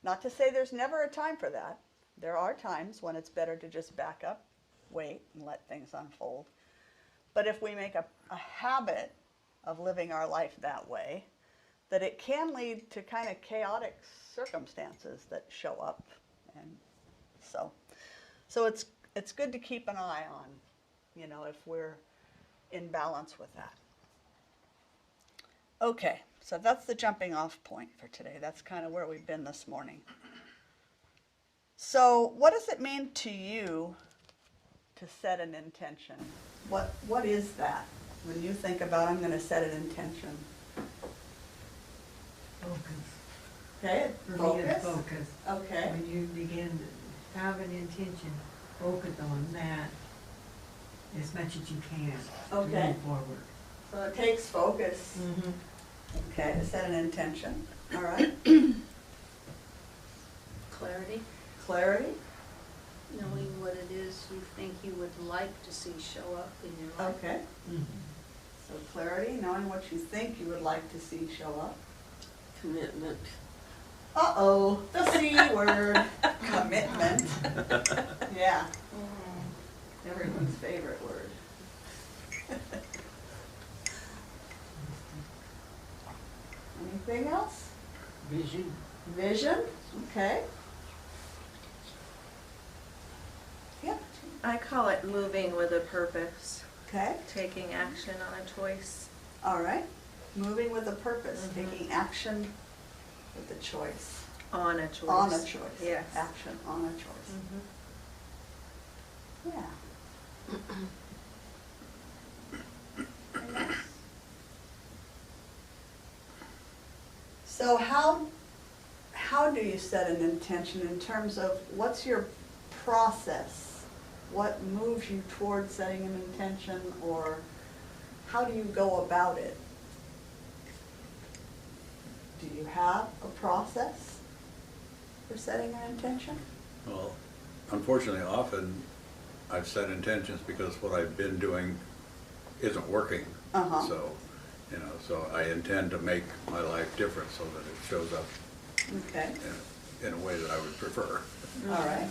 not to say there's never a time for that. There are times when it's better to just back up, wait, and let things unfold. But if we make a habit of living our life that way, that it can lead to kind of chaotic circumstances that show up. And so it's good to keep an eye on, if we're in balance with that. Okay, so that's the jumping off point for today. That's kind of where we've been this morning. So what does it mean to you to set an intention? What is that? When you think about, I'm going to set an intention. Focus. Okay, For me, focus. it's focus. Okay. When you begin to have an intention, focus on that as much as you can. Okay. To move forward. So it takes focus. Mm-hmm. Okay, to set an intention. All right. Clarity, Clarity. knowing what it is you think you would like to see show up in your life. Okay. Mm-hmm. So clarity, knowing what you think you would like to see show up. Commitment. Uh-oh, the C word, commitment. Yeah, everyone's favorite word. Anything else? Vision. Vision, okay. Yep, I call it moving with a purpose, okay, taking action on a choice. all right. Moving with a purpose, Mhm. taking action with a choice. On a choice. On a choice. Yes. Action on a choice. Mhm. Yeah. Anything else? So how do you set an intention in terms of what's your process? What moves you towards setting an intention, or how do you go about it? Do you have a process for setting an intention? Well, unfortunately, often I've set intentions because what I've been doing isn't working. Uh-huh. So I intend to make my life different so that it shows up Okay, in a way that I would prefer. all right.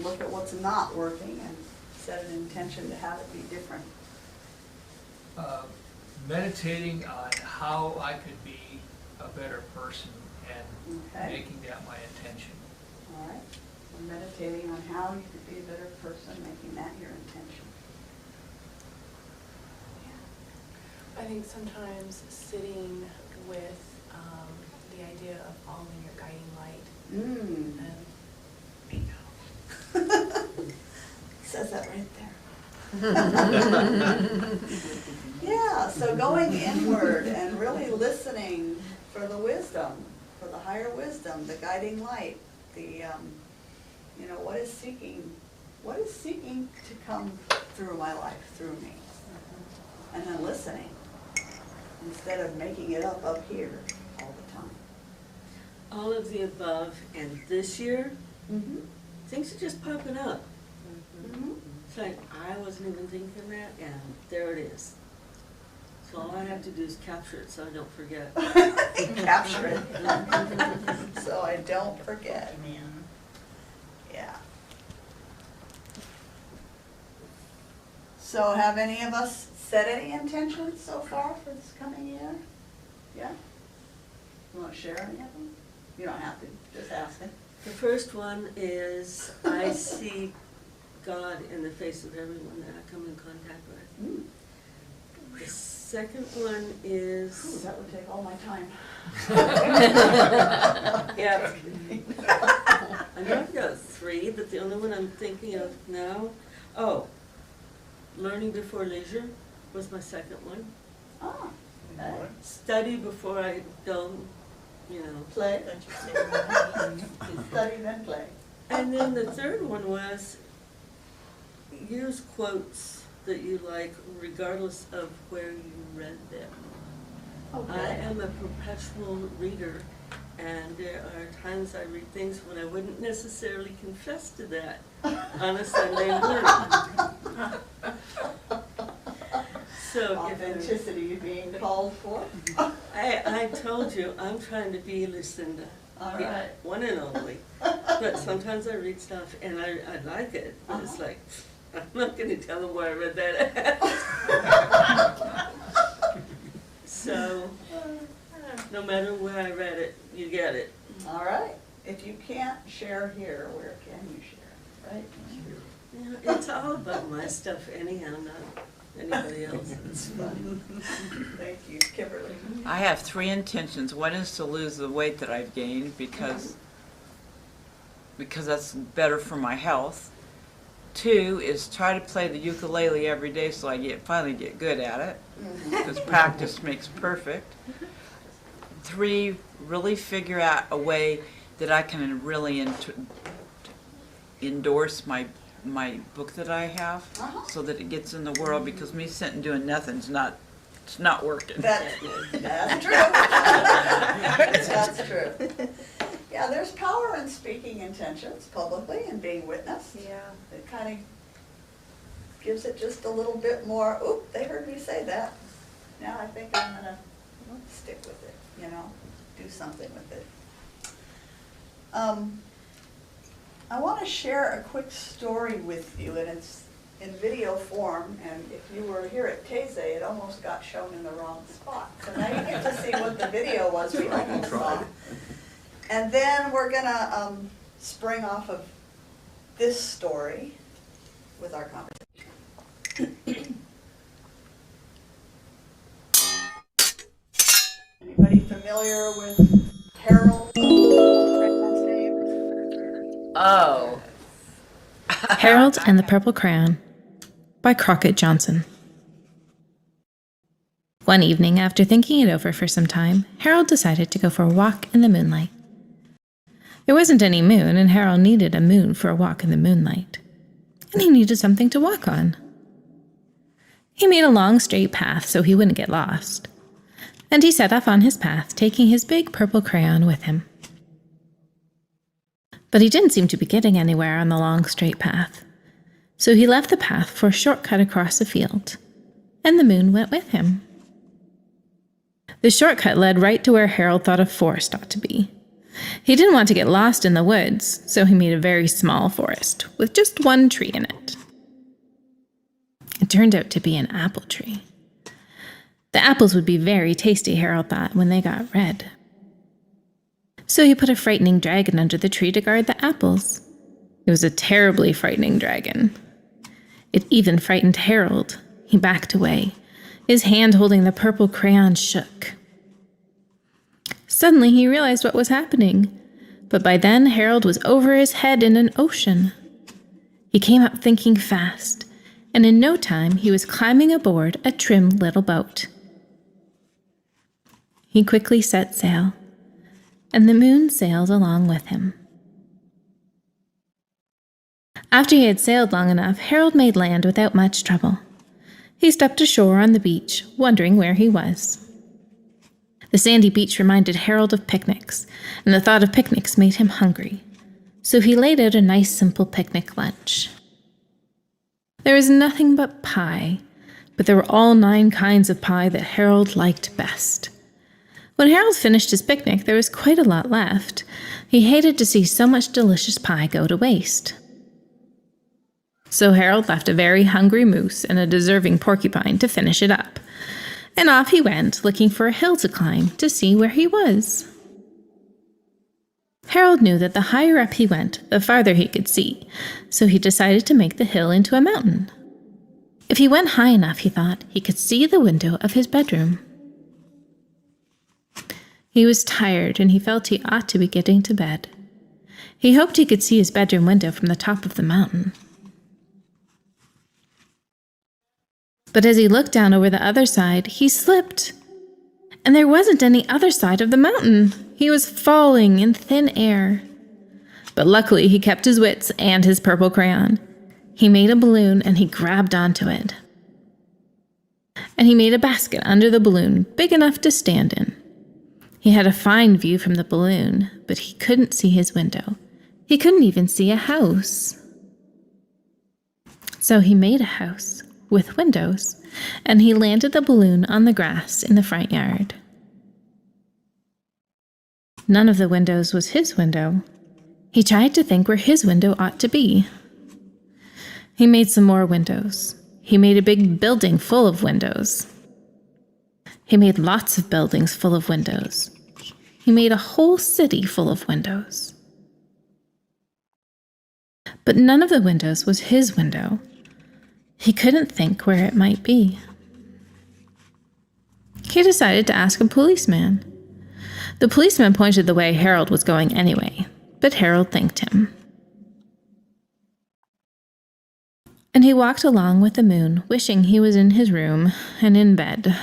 Look at what's not working and set an intention to have it be different. Meditating on how I could be a better person and Okay. making that my intention. All right, so meditating on how you could be a better person, making that your intention. I think sometimes sitting with the idea of following your guiding light Mm. and Says that right there. Yeah, so going inward and really listening for the wisdom, for the higher wisdom, the guiding light, the, what is seeking what is seeking to come through my life, through me? And then listening, instead of making it up here all the time. All of the above, and this year, Mm-hmm. things are just popping up. Mm-hmm. It's like, I wasn't even thinking that, and there it is. So all I have to do is capture it so I don't forget. Capture it. So I don't forget. Yeah. So have any of us set any intentions so far for this coming year? Yeah? You want to share any of them? You don't have to, just asking. The first one is, I see God in the face of everyone that I come in contact with. The second one Ooh, is, that would take all my time. yeah. I know I've got three, but the only one I'm thinking of now, learning before leisure was my second one. Oh, okay. Study before I go, Play. Study then play. And then the third one was, use quotes that you like regardless of where you read them. Okay. I am a perpetual reader, and there are times I read things when I wouldn't necessarily confess to that on a Sunday morning. So if Authenticity being called for. I told you, I'm trying to be Lucinda. All Yeah, right. one and only. But sometimes I read stuff and I like it, but it's like, I'm not gonna tell them where I read that at. So, no matter where I read it, you get it. All right. If you can't share here, where can you share? Right? It's all about my stuff anyhow, not anybody else's. It's fun. Thank you, Kimberly. I have 3 intentions. One is to lose the weight that I've gained because that's better for my health. 2 is try to play the ukulele every day so I finally get good at it, because practice makes perfect. 3, really figure out a way that I can really endorse my book that I have, so that it gets in the world, because me sitting doing nothing's not working. That's true. That's true. Yeah, there's power in speaking intentions publicly and being witnessed. Yeah. It kind of gives it just a little bit more, oop, they heard me say that. Now I think I'm gonna stick with it, do something with it. I want to share a quick story with you, and it's in video form, and if you were here at Taizé, it almost got shown in the wrong spot. So now you get to see what the video was we almost saw. And then we're going to spring off of this story with our conversation. Anybody familiar with Harold? Oh. Harold and the Purple Crayon by Crockett Johnson. One evening, after thinking it over for some time, Harold decided to go for a walk in the moonlight. There wasn't any moon, and Harold needed a moon for a walk in the moonlight. And he needed something to walk on. He made a long, straight path so he wouldn't get lost. And he set off on his path, taking his big purple crayon with him. But he didn't seem to be getting anywhere on the long, straight path. So he left the path for a shortcut across a field, and the moon went with him. The shortcut led right to where Harold thought a forest ought to be. He didn't want to get lost in the woods, so he made a very small forest with just one tree in it. It turned out to be an apple tree. The apples would be very tasty, Harold thought, when they got red. So he put a frightening dragon under the tree to guard the apples. It was a terribly frightening dragon. It even frightened Harold. He backed away. His hand holding the purple crayon shook. Suddenly he realized what was happening, but by then Harold was over his head in an ocean. He came up thinking fast, and in no time he was climbing aboard a trim little boat. He quickly set sail, and the moon sailed along with him. After he had sailed long enough, Harold made land without much trouble. He stepped ashore on the beach, wondering where he was. The sandy beach reminded Harold of picnics, and the thought of picnics made him hungry. So he laid out a nice, simple picnic lunch. There was nothing but pie, but there were all 9 kinds of pie that Harold liked best. When Harold finished his picnic, there was quite a lot left. He hated to see so much delicious pie go to waste. So Harold left a very hungry moose and a deserving porcupine to finish it up. And off he went, looking for a hill to climb to see where he was. Harold knew that the higher up he went, the farther he could see, so he decided to make the hill into a mountain. If he went high enough, he thought, he could see the window of his bedroom. He was tired, and he felt he ought to be getting to bed. He hoped he could see his bedroom window from the top of the mountain. But as he looked down over the other side, he slipped. And there wasn't any other side of the mountain. He was falling in thin air. But luckily, he kept his wits and his purple crayon. He made a balloon and he grabbed onto it. And he made a basket under the balloon, big enough to stand in. He had a fine view from the balloon, but he couldn't see his window. He couldn't even see a house. So he made a house with windows, and he landed the balloon on the grass in the front yard. None of the windows was his window. He tried to think where his window ought to be. He made some more windows. He made a big building full of windows. He made lots of buildings full of windows. He made a whole city full of windows. But none of the windows was his window. He couldn't think where it might be. He decided to ask a policeman. The policeman pointed the way Harold was going anyway, but Harold thanked him. And he walked along with the moon, wishing he was in his room and in bed.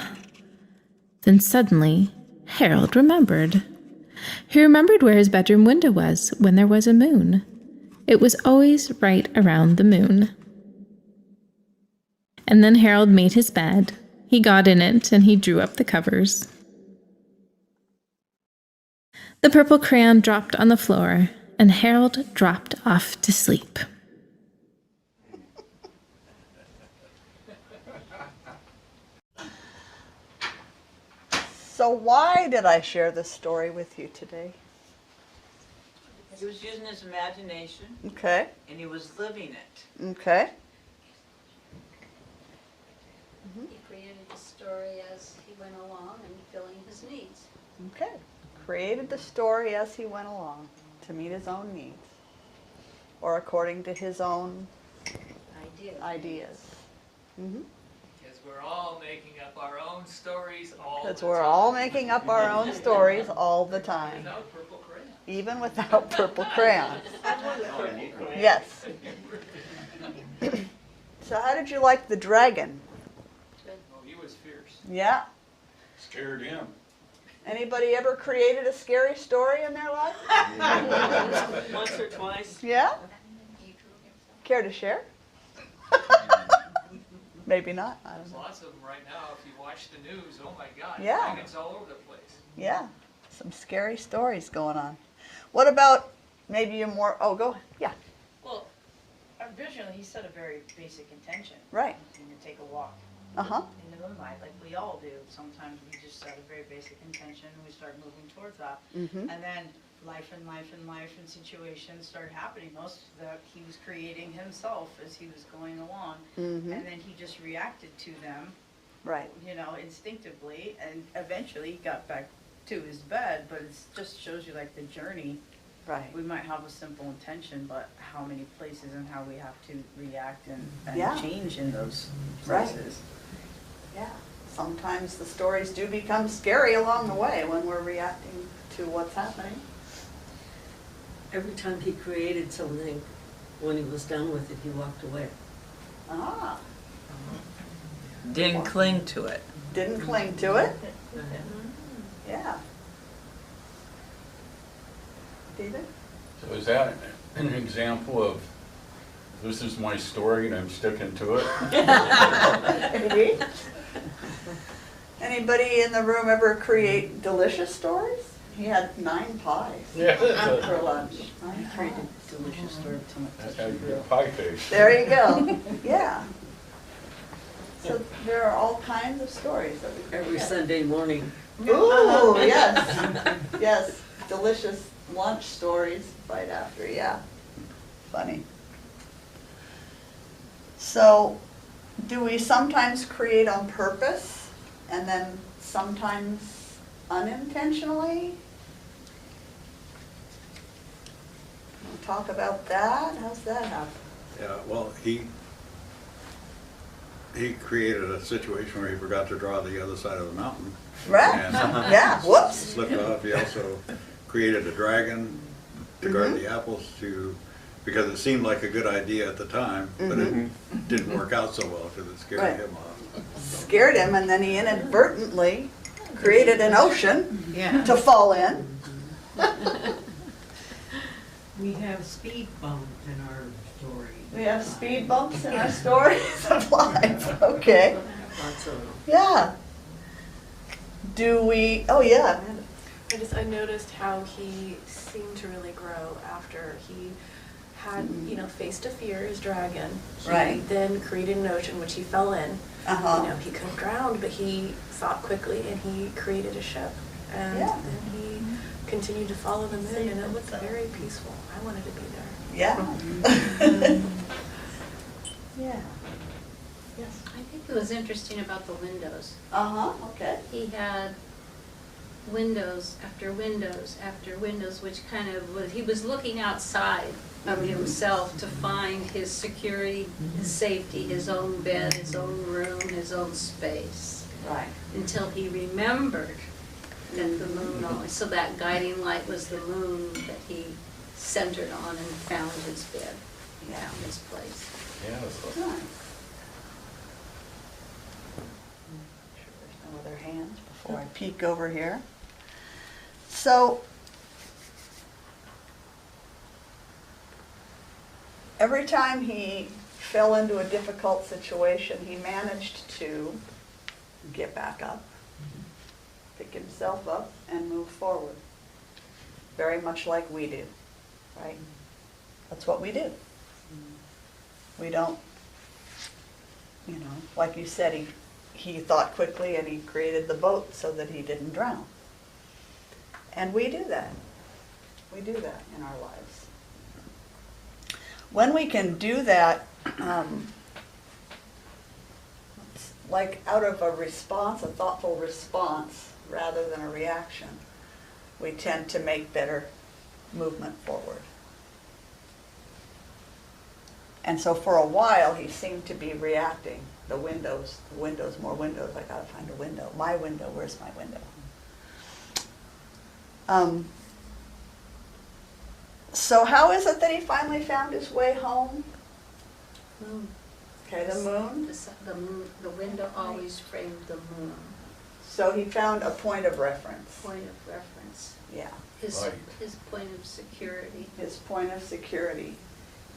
Then suddenly, Harold remembered. He remembered where his bedroom window was when there was a moon. It was always right around the moon. And then Harold made his bed. He got in it and he drew up the covers. The purple crayon dropped on the floor, and Harold dropped off to sleep. So why did I share this story with you today? He was using his imagination. Okay. And he was living it. Okay. He created the story as he went along and filling his needs. Okay. Created the story as he went along to meet his own needs, or according to his own ideas. Mm-hmm. Because we're all making up our own stories all the time. Because we're all making up our own stories all the time. Without purple crayon. Even without purple crayons. Yes. So how did you like the dragon? Oh, he was fierce. Yeah. Scared him. Anybody ever created a scary story in their life? Once or twice. Yeah? Care to share? Maybe not. I don't There's know. lots of them right now. If you watch the news, oh my God, Yeah. dragons all over the place. Yeah. Some scary stories going on. What about maybe a more, oh, go, yeah, Well, originally he set a very basic intention. right. And you take a walk Uh-huh. in the moonlight, like we all do. Sometimes we just set a very basic intention and we start moving towards that. Mm-hmm. And then life and situations started happening. Most of that he was creating himself as he was going along. Mm-hmm. And then he just reacted to them, Right. you know, instinctively, and eventually he got back to his bed, but it just shows you like the journey. Right. We might have a simple intention, but how many places and how we have to react and Yeah. change in those Right. places. Yeah. Sometimes the stories do become scary along the way when we're reacting to what's happening. Every time he created something, when he was done with it, he walked away. Ah. Didn't cling to it. Didn't cling to it. Yeah. David? So is that an example of this is my story and I'm sticking to it. Maybe. Anybody in the room ever create delicious stories? He had 9 pies for lunch. 9 Created delicious story Pie face. There you go. Yeah. So there are all kinds of stories that we can Every get. Sunday morning. Ooh, yes. Yes. Delicious lunch stories right after, yeah. Funny. So, do we sometimes create on purpose and then sometimes unintentionally? We'll talk about that. How's that happen? Yeah, well, he created a situation where he forgot to draw the other side of the mountain. Right. And Yeah, whoops. slipped off. He also created a dragon to guard the apples because it seemed like a good idea at the time, but it didn't work out so well because it scared Right. him off. Scared him, and then he inadvertently created an ocean to fall in. We have speed bumps in our story. We have speed bumps in our stories of life. Okay. Lots of them. Yeah. Do we, oh yeah, Amanda. I noticed how he seemed to really grow after he had, faced a fear, his dragon. He Right. then created an ocean, which he fell in. Uh-huh. He could have drowned, but he thought quickly and he created a ship. And Yeah. then he continued to follow the moon, and it looked very peaceful. I wanted to be there. Yeah. Yeah. Yes. I think it was interesting about the windows. Uh-huh, okay. He had windows after windows after windows, which kind of was, he was looking outside of himself to find his security, his safety, his own bed, his own room, his own space. Right. Until he remembered that the moon always, so that guiding light was the moon that he centered on and found his bed, found his place. Yeah, that's Nice. Sure there's no other hands before I peek over here. So, every time he fell into a difficult situation, he managed to get back up, pick himself up, and move forward. Very much like we do, right? That's what we do. We don't, like you said, he thought quickly and he created the boat so that he didn't drown. And we do that. We do that in our lives. When we can do that, like out of a response, a thoughtful response, rather than a reaction, we tend to make better movement forward. And so for a while, he seemed to be reacting. The windows, more windows, I gotta find a window. My window, where's my window? So how is it that he finally found his way home? Moon. Okay, the moon. The moon, the window always framed the moon. So he found a point of reference. Point of reference. Yeah. His Light. point of security. His point of security.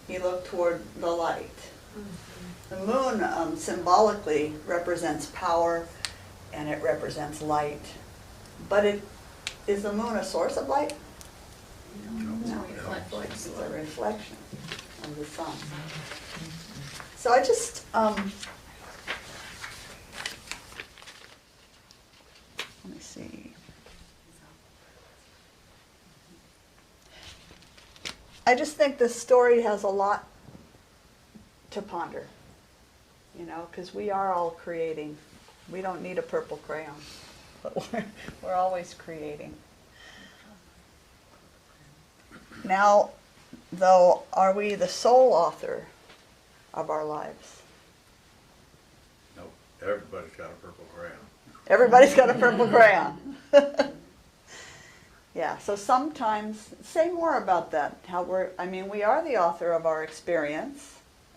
He looked toward the light. The moon symbolically represents power and it represents light. But is the moon a source of light? No, it's a reflection of the sun. So I just, let me see. I just think this story has a lot to ponder, because we are all creating. We don't need a purple crayon, but we're always creating. Now, though, are we the sole author of our lives? Nope, everybody's got a purple crayon. Everybody's got a purple crayon. Yeah, so sometimes, say more about that, we are the author of our experience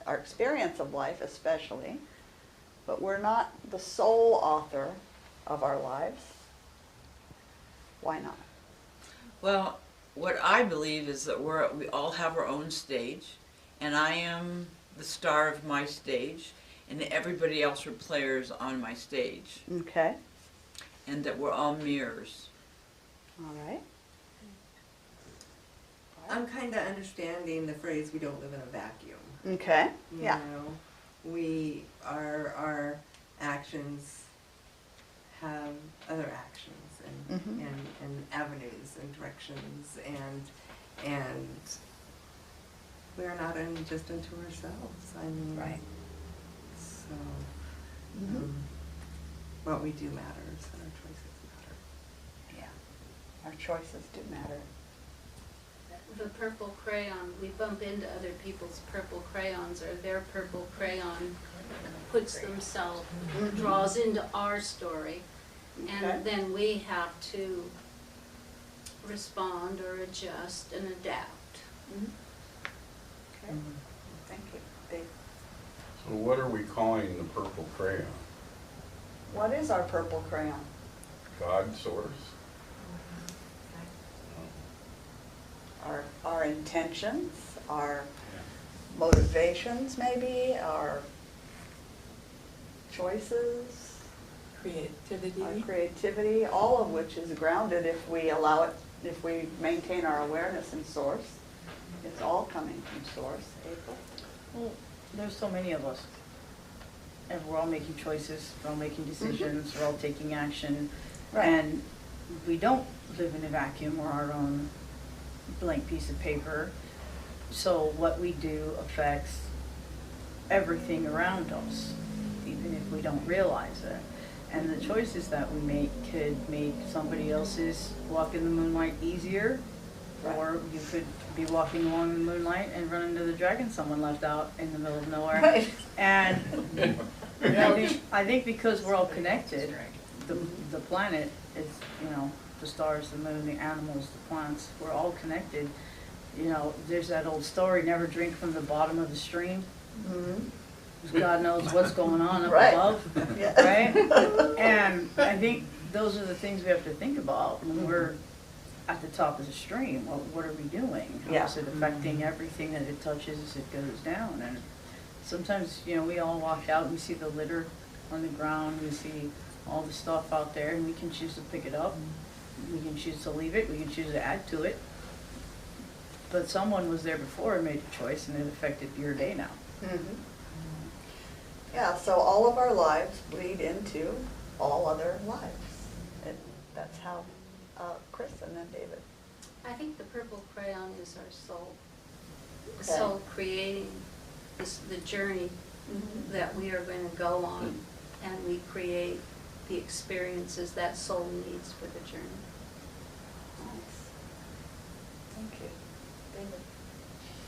of life especially, but we're not the sole author of our lives. Why not? Well, what I believe is that we all have our own stage, and I am the star of my stage, and everybody else are players on my stage, Okay. and that we're all mirrors. All right. I'm kind of understanding the phrase, we don't live in a vacuum. Okay. You Yeah. know, our actions have other actions and, Mhm. and avenues and directions and we're not in just unto ourselves. I mean, Right. so Mhm. what we do matters and our choices matter. Yeah. Our choices do matter. The purple crayon, we bump into other people's purple crayons, or their purple crayon puts themselves, draws into our story, Okay. and then we have to respond or adjust and adapt. Okay. Thank you. Dave. So what are we calling the purple crayon? What is our purple crayon? God source? Our intentions, our motivations maybe, our choices, our creativity, all of which is grounded if we allow it, if we maintain our awareness in source. It's all coming from source. April? Well, there's so many of us. And we're all making choices, we're all making decisions, we're all taking action. Right. And we don't live in a vacuum. We're our own blank piece of paper. So what we do affects everything around us, even if we don't realize it. And the choices that we make could make somebody else's walk in the moonlight easier, or you could be walking along in the moonlight and run into the dragon someone left out in the middle of nowhere. Right. And I think because we're all connected, the planet is, you know, the stars, the moon, the animals, the plants, we're all connected. You know, there's that old story, never drink from the bottom of the stream. Mhm. 'Cause God knows what's going on up Right. above, Yeah. right? And I think those are the things we have to think about when we're at the top of the stream. What are we doing? How Yeah. is it affecting everything that it touches as it goes down? And sometimes, you know, we all walk out and we see the litter on the ground, we see all the stuff out there, and we can choose to pick it up. We can choose to leave it, we can choose to add to it. But someone was there before and made a choice, and it affected your day now. Mhm. Yeah, so all of our lives bleed into all other lives. That's how, Chris and then David. I think the purple crayon is our soul. The Okay. soul creating the journey that we are going to go on, and we create the experiences that soul needs for the journey. Nice. Thank you. David.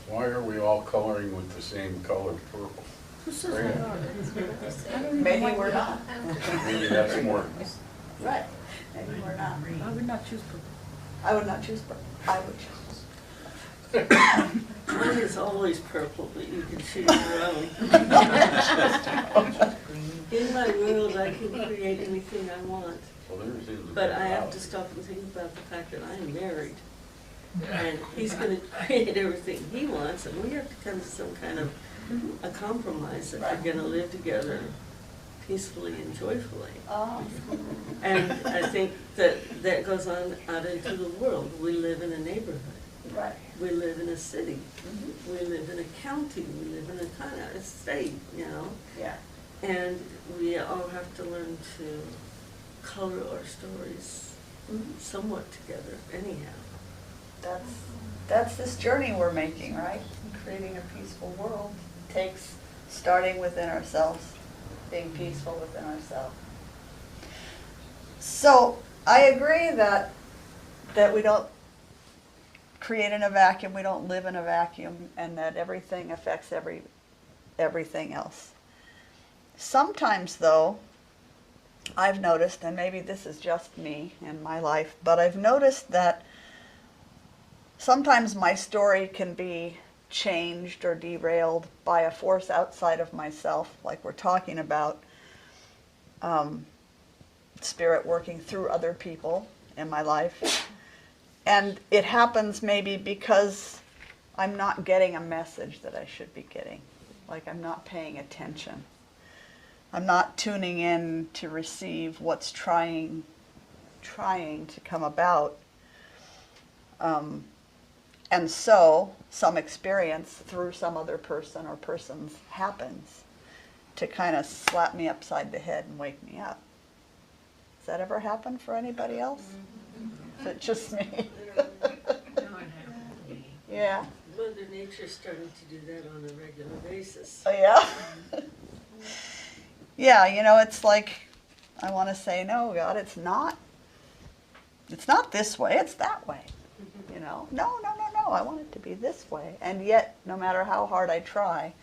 Why are we all coloring with the same color purple? Who says we Crayon. are? Maybe we're not. Maybe that's more. Right. Maybe we're not. I would not choose purple. I would not choose purple. I would choose. Mine is always purple, but you can choose your own. In my world, I can create anything I want, Well, there's the but I have to stop and think about the fact that I am married. And he's gonna create everything he wants, and we have to come to some kind of a compromise that we're gonna live together peacefully and joyfully. Oh. And I think that goes on out into the world. We live in a neighborhood. Right. We live in a city. We live in a county. We live in a kind of a state, you know? Yeah. And we all have to learn to color our stories somewhat together anyhow. That's this journey we're making, right? Creating a peaceful world takes starting within ourselves, being peaceful within ourselves. So I agree that we don't create in a vacuum, we don't live in a vacuum, and that everything affects everything else. Sometimes though, I've noticed, and maybe this is just me in my life, but I've noticed that sometimes my story can be changed or derailed by a force outside of myself, like we're talking about spirit working through other people in my life. And it happens maybe because I'm not getting a message that I should be getting, like I'm not paying attention. I'm not tuning in to receive what's trying to come about. And so some experience through some other person or persons happens to kind of slap me upside the head and wake me up. Does that ever happen for anybody else? Is it just me? Yeah. Mother Nature's starting to do that on a regular basis. Oh, yeah? Yeah, you know, it's like, I want to say, no, God, it's not this way, it's that way. You know, no, I want it to be this way. And yet, no matter how hard I try,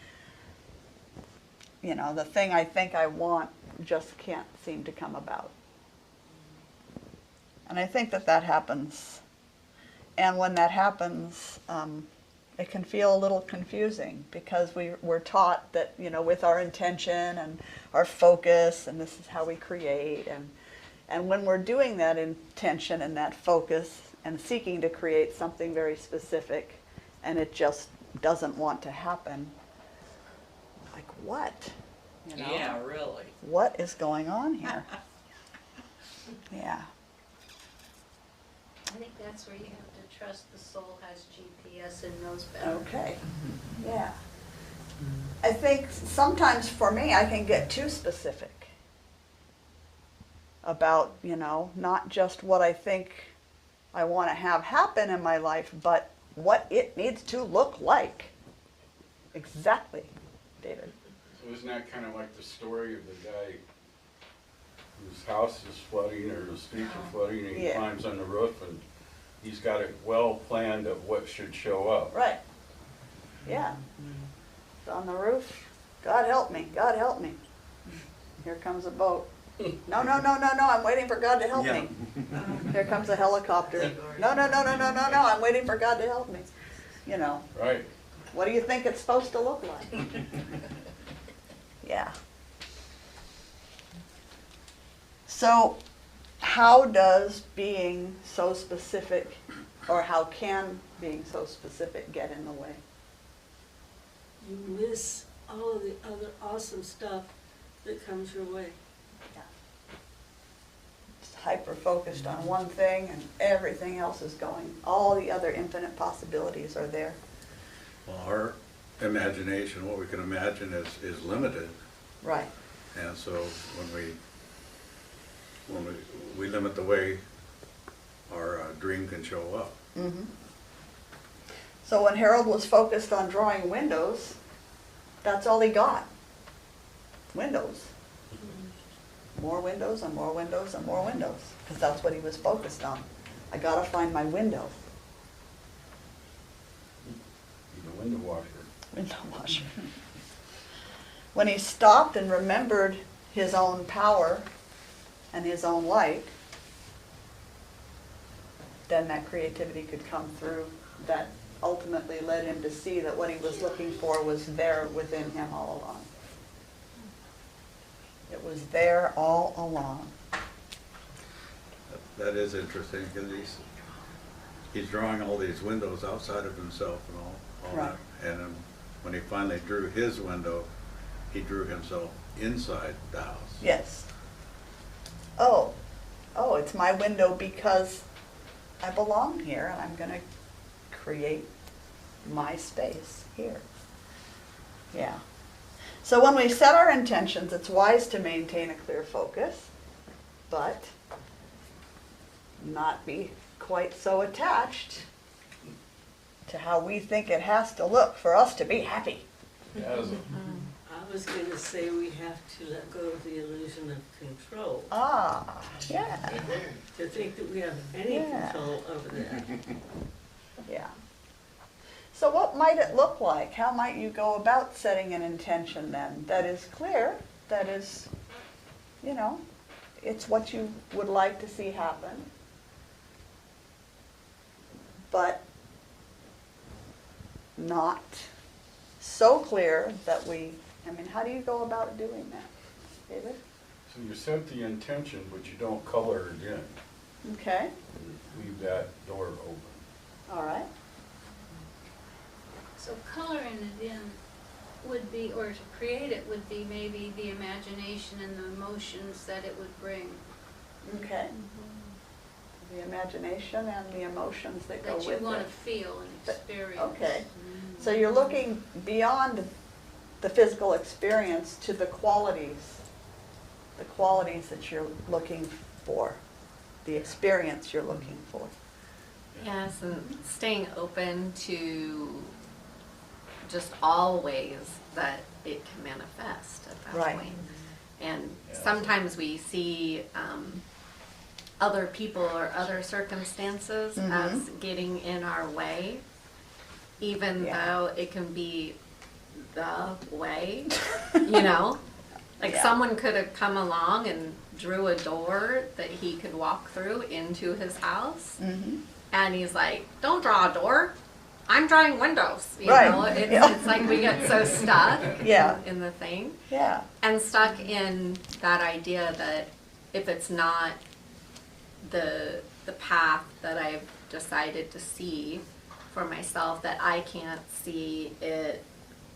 you know, the thing I think I want just can't seem to come about. And I think that happens. And when that happens, it can feel a little confusing because we're taught that, you know, with our intention and our focus, and this is how we create. And when we're doing that intention and that focus and seeking to create something very specific, and it just doesn't want to happen, like what? You know? Yeah, really. What is going on here? Yeah. I think that's where you have to trust the soul has GPS and knows better. Okay. Yeah. I think sometimes for me, I can get too specific about, you know, not just what I think I want to have happen in my life, but what it needs to look like. Exactly, David. So isn't that kind of like the story of the guy whose house is flooding or the streets are flooding and he climbs on the roof and he's got it well planned of what should show up. Right. Yeah. It's on the roof. God help me. God help me. Here comes a boat. No, I'm waiting for God to help me. Here comes a helicopter. No, I'm waiting for God to help me. You know. Right. What do you think it's supposed to look like? Yeah. So, how does being so specific, or how can being so specific get in the way? You miss all of the other awesome stuff that comes your way. Yeah. Just hyper-focused on one thing and everything else is going. All the other infinite possibilities are there. Well, our imagination, what we can imagine is limited. Right. And so when we limit the way our dream can show up. Mm-hmm. So when Harold was focused on drawing windows, that's all he got. Windows. More windows and more windows and more windows, because that's what he was focused on. I gotta find my window. The window washer. Window washer. When he stopped and remembered his own power and his own light, then that creativity could come through. That ultimately led him to see that what he was looking for was there within him all along. It was there all along. That is interesting because he's drawing all these windows outside of himself and all Right. that. And when he finally drew his window, he drew himself inside the house. Yes. Oh, it's my window because I belong here and I'm going to create my space here. Yeah. So when we set our intentions, it's wise to maintain a clear focus, but not be quite so attached to how we think it has to look for us to be happy. I was going to say we have to let go of the illusion of control. Ah, yeah. To think that we have any Yeah. control over that. Yeah. So what might it look like? How might you go about setting an intention then that is clear, that is, you know, it's what you would like to see happen, but not so clear that how do you go about doing that, David? So you set the intention, but you don't color it in. Okay, Leave that door open. all right. So coloring it in would be, or to create it would be maybe the imagination and the emotions that it would bring. Okay. The imagination and the emotions that go with That it. you want to feel and experience. Okay. So you're looking beyond the physical experience to the qualities that you're looking for, the experience you're looking for. Yes, and staying open to just all ways that it can manifest at that Right. point. And sometimes we see other people or other circumstances as getting in our way, even though it can be the way, you know? Like someone could have come along and drew a door that he could walk through into his house. And he's like, don't draw a door. I'm drawing windows. You know, it's like we get so stuck in the thing. Yeah. And stuck in that idea that if it's not the path that I've decided to see for myself, that I can't see it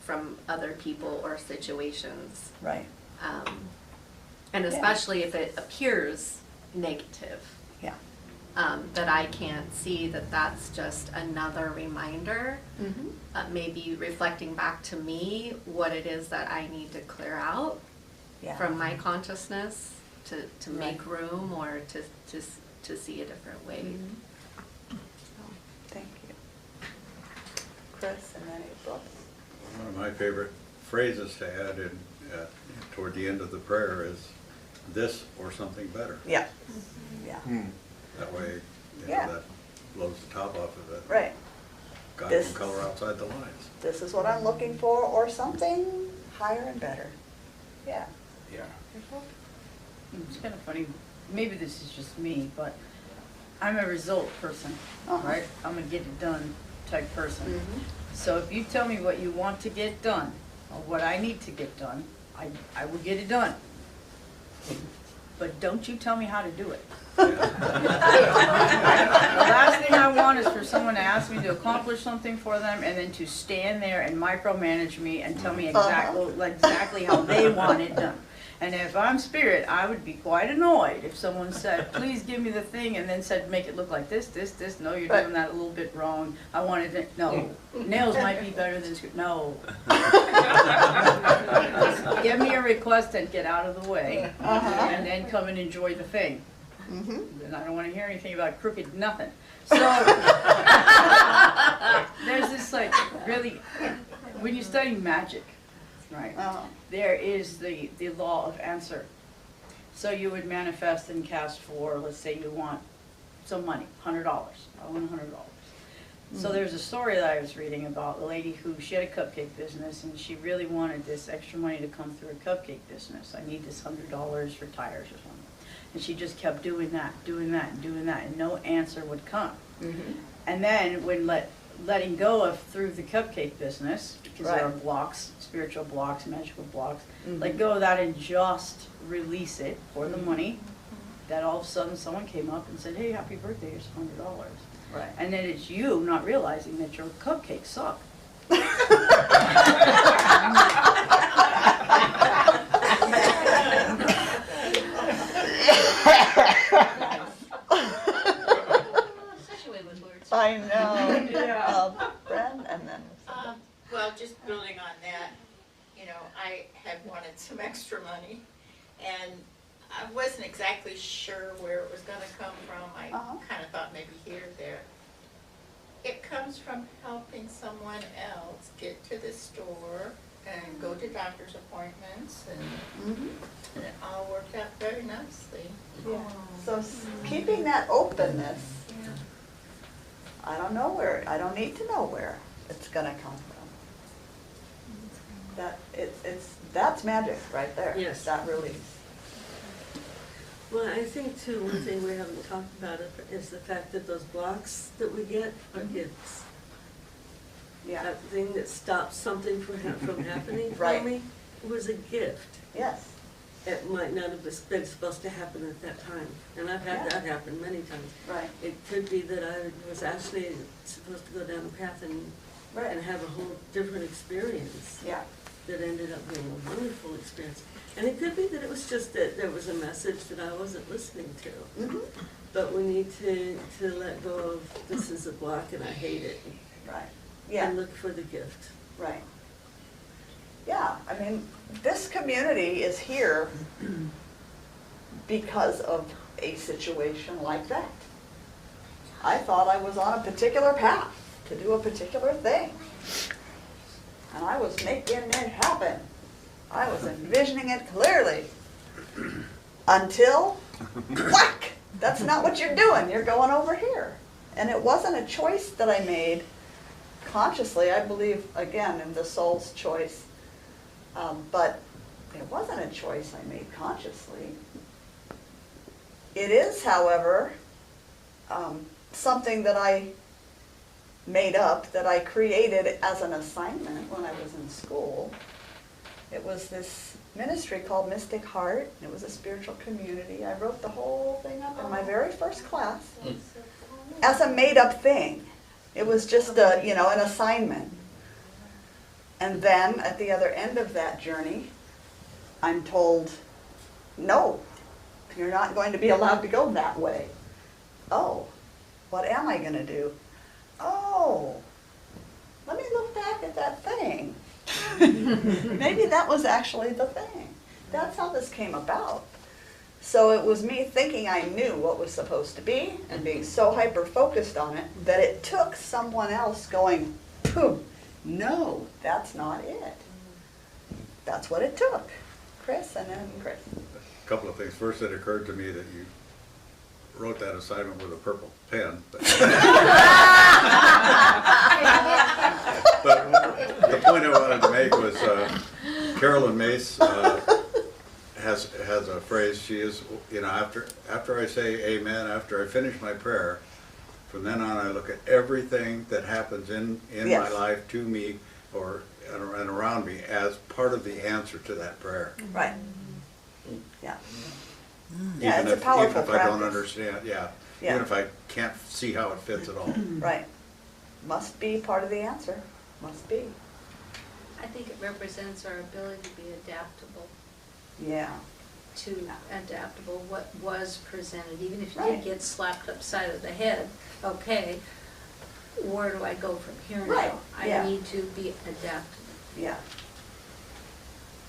from other people or situations. Right. And especially if it appears negative. Yeah. That I can't see that that's just another reminder, maybe reflecting back to me what it is that I need to clear out from my consciousness to make room or to see a different way. Thank you. Chris and then April. One of my favorite phrases to add in toward the end of the prayer is this or something better. Yeah. Yeah. That way, that blows the top off of it. Right. God This- can color outside the lines. This is what I'm looking for, or something higher and better. Yeah. Yeah. It's kind of funny, maybe this is just me, but I'm a result person, right? I'm a get it done type person. So if you tell me what you want to get done, or what I need to get done, I will get it done. But don't you tell me how to do it. The last thing I want is for someone to ask me to accomplish something for them and then to stand there and micromanage me and tell me exactly how they want it done. And if I'm spirit, I would be quite annoyed if someone said, please give me the thing, and then said, make it look like this, no, you're doing that a little bit wrong. I wanted it, no. Nails might be better than, no. Give me a request and get out of the way, and then come and enjoy the thing. And I don't want to hear anything about crooked nothing. So, there's this like, really, when you study magic, right, there is the law of answer. So you would manifest and cast for, let's say you want some money, $100. I want $100. So there's a story that I was reading about a lady who, she had a cupcake business and she really wanted this extra money to come through her cupcake business. I need this $100 for tires or something. And she just kept doing that, and no answer would come. And then when letting go of through the cupcake business, because there are blocks, spiritual blocks, magical blocks, let go of that and just release it for the money, that all of a sudden someone came up and said, hey, happy birthday, here's $100. Right. And then it's you not realizing that your cupcakes suck. I know. Bren, and then. Well, just building on that, you know, I had wanted some extra money, and I wasn't exactly sure where it was gonna come from. I kind of thought maybe here or there. It comes from helping someone else get to the store and go to doctor's appointments, and it all worked out very nicely. Yeah. So keeping that openness, I don't know where, I don't need to know where it's gonna come from. That, that's magic right there. Yes. That release. Well, I think too, one thing we haven't talked about is the fact that those blocks that we get are gifts. Yeah. That thing that stops something from happening for Right. me was a gift. Yes. It might not have been supposed to happen at that time, and I've had that happen many times. Right. It could be that I was actually supposed to go down a path and have a whole different experience. Yeah. that ended up being a wonderful experience. And it could be that it was just that there was a message that I wasn't listening to. Mhm. But we need to let go of, this is a block and I hate it. Right. Yeah. And look for the gift. Right. Yeah, I mean, this community is here because of a situation like that. I thought I was on a particular path to do a particular thing. And I was making it happen. I was envisioning it clearly. Until, whack! That's not what you're doing. You're going over here. And it wasn't a choice that I made consciously. I believe, again, in the soul's choice. But it wasn't a choice I made consciously. It is, however, something that I made up, that I created as an assignment when I was in school. It was this ministry called Mystic Heart. It was a spiritual community. I wrote the whole thing up in my very first class as a made-up thing. It was just a, you know, an assignment. And then at the other end of that journey, I'm told, no, you're not going to be allowed to go that way. Oh, what am I going to do? Oh, let me look back at that thing. Maybe that was actually the thing. That's how this came about. So it was me thinking I knew what was supposed to be and being so hyper-focused on it that it took someone else going, boom, no, that's not it. That's what it took. Chris, and then Chris. A couple of things. First, it occurred to me that you wrote that assignment with a purple pen. But the point I wanted to make was Carolyn Mace has a phrase. She is, you know, after I say amen, after I finish my prayer, from then on I look at everything that happens in my life, to me, and around me, as part of the answer to that prayer. Right. Yeah. Yeah, it's a powerful practice. Even if I don't understand, even if I can't see how it fits at all. Right. Must be part of the answer. Must be. I think it represents our ability to be adaptable. Yeah. What was presented, even if you did get slapped upside of the head, okay, where do I go from here now? I need to be adaptable. Yeah.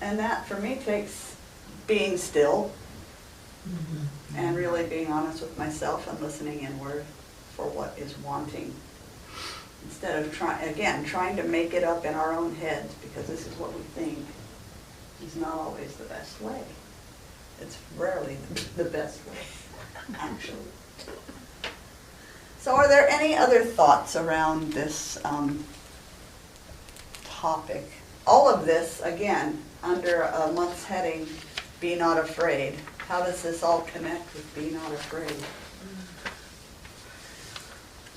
And that, for me, takes being still and really being honest with myself and listening inward for what is wanting. Instead of trying to make it up in our own heads, because this is what we think, is not always the best way. It's rarely the best way, actually. So are there any other thoughts around this topic? All of this, again, under a month's heading, Be Not Afraid. How does this all connect with Be Not Afraid?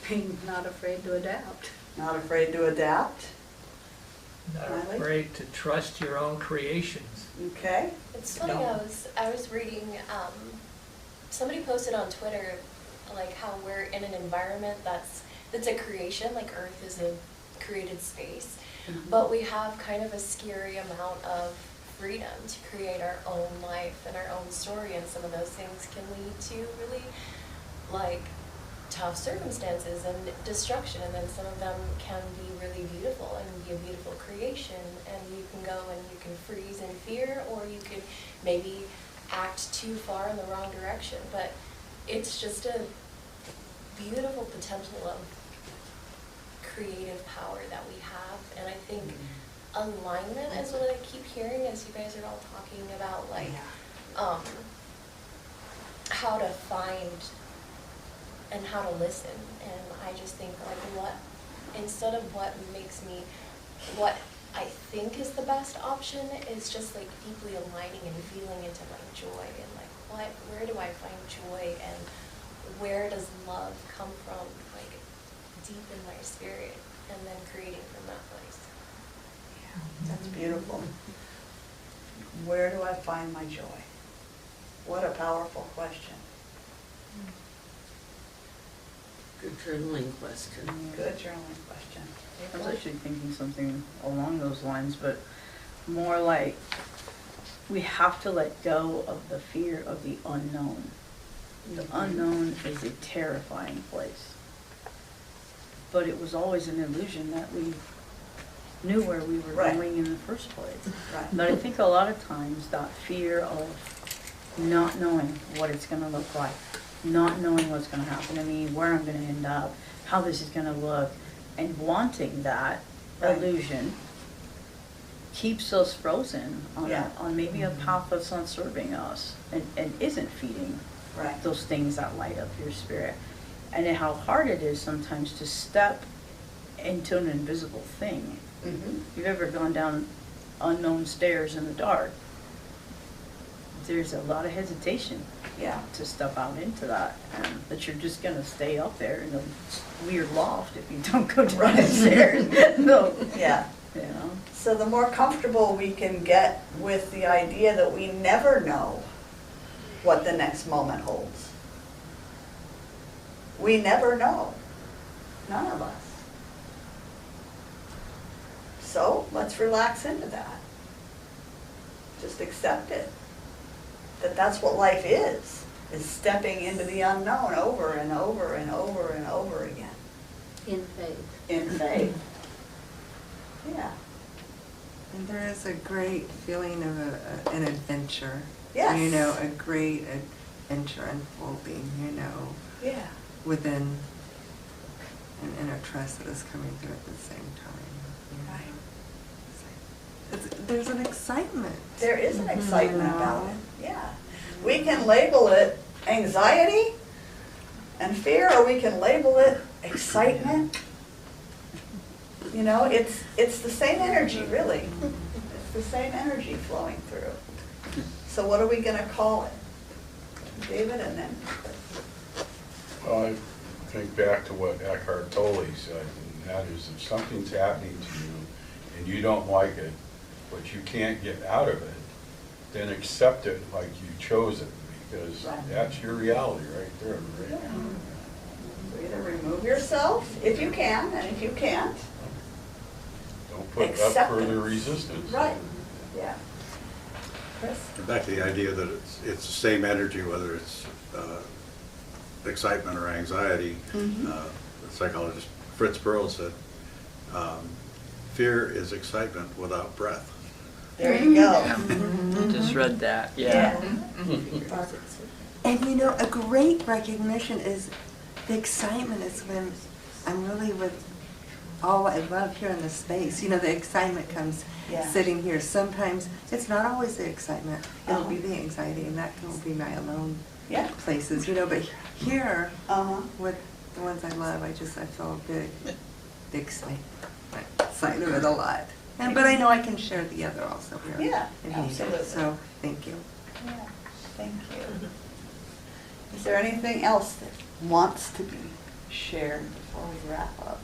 Being not afraid to adapt. Not afraid to adapt? Not Riley? afraid to trust your own creations. Okay. It's funny, I was reading, somebody posted on Twitter, like how we're in an environment that's a creation, like Earth is a created space, but we have kind of a scary amount of freedom to create our own life and our own story, and some of those things can lead to really, like, tough circumstances and destruction, and then some of them can be really beautiful and be a beautiful creation, and you can go and you can freeze in fear, or you could maybe act too far in the wrong direction. But it's just a beautiful potential of creative power that we have. And I think alignment is what I keep hearing as you guys are all talking about, like how to find and how to listen. And I just think, like, instead of what I think is the best option is just like deeply aligning and feeling into my joy, and like where do I find joy, and where does love come from, like deep in my spirit, and then creating from that place. Yeah, that's beautiful. Where do I find my joy? What a powerful question. Good journaling question. Good journaling question. I was actually thinking something along those lines, but more like we have to let go of the fear of the unknown. The unknown is a terrifying place. But it was always an illusion that we knew where we were Right. going in the first place. Right. But I think a lot of times that fear of not knowing what it's going to look like, not knowing what's going to happen to me, where I'm going to end up, how this is going to look, and wanting that Right. illusion keeps us frozen on, Yeah. on maybe a path that's not serving us and isn't feeding Right. those things that light up your spirit. And then how hard it is sometimes to step into an invisible thing. Mm-hmm. If you've ever gone down unknown stairs in the dark, there's a lot of hesitation Yeah. to step out into that, and that you're just gonna stay up there in a weird loft if you don't go down the stairs. No. Yeah. You know? So the more comfortable we can get with the idea that we never know what the next moment holds. We never know. None of us. So let's relax into that. Just accept it. That that's what life is stepping into the unknown over and over and over and over again. In faith. In faith. Yeah. And there is a great feeling of an adventure. Yes. You know, a great adventure unfolding, you know, Yeah. within an inner trust that is coming through at the same time. You know? Right. There's an excitement. There is an excitement about it, yeah. We can label it anxiety and fear, or we can label it excitement. You know, it's the same energy, really. It's the same energy flowing through. So what are we gonna call it? David, and then, Well, I think back to what Eckhart Tolle said, and that is if something's happening to you and you don't like it, but you can't get out of it, then accept it like you chose it, because that's your reality right there, right? so either remove yourself, if you can, and if you can't. Don't put Accept up further it. resistance. Right, yeah. Chris? Back to the idea that it's the same energy, whether it's excitement or anxiety. Mhm. The psychologist Fritz Perls said, fear is excitement without breath. There you go. Just read that, yeah. And you know, a great recognition is the excitement is when I'm really with all I love here in this space. You know, the excitement comes sitting here. Sometimes it's not always the excitement. It'll be the anxiety, and that will be my alone places. You know, but here, with the ones I love, I feel big excitement. Side of it a lot. And but I know I can share the other also here. Yeah, if needed. absolutely. So thank you. Yeah, thank you. Is there anything else that wants to be shared before we wrap up?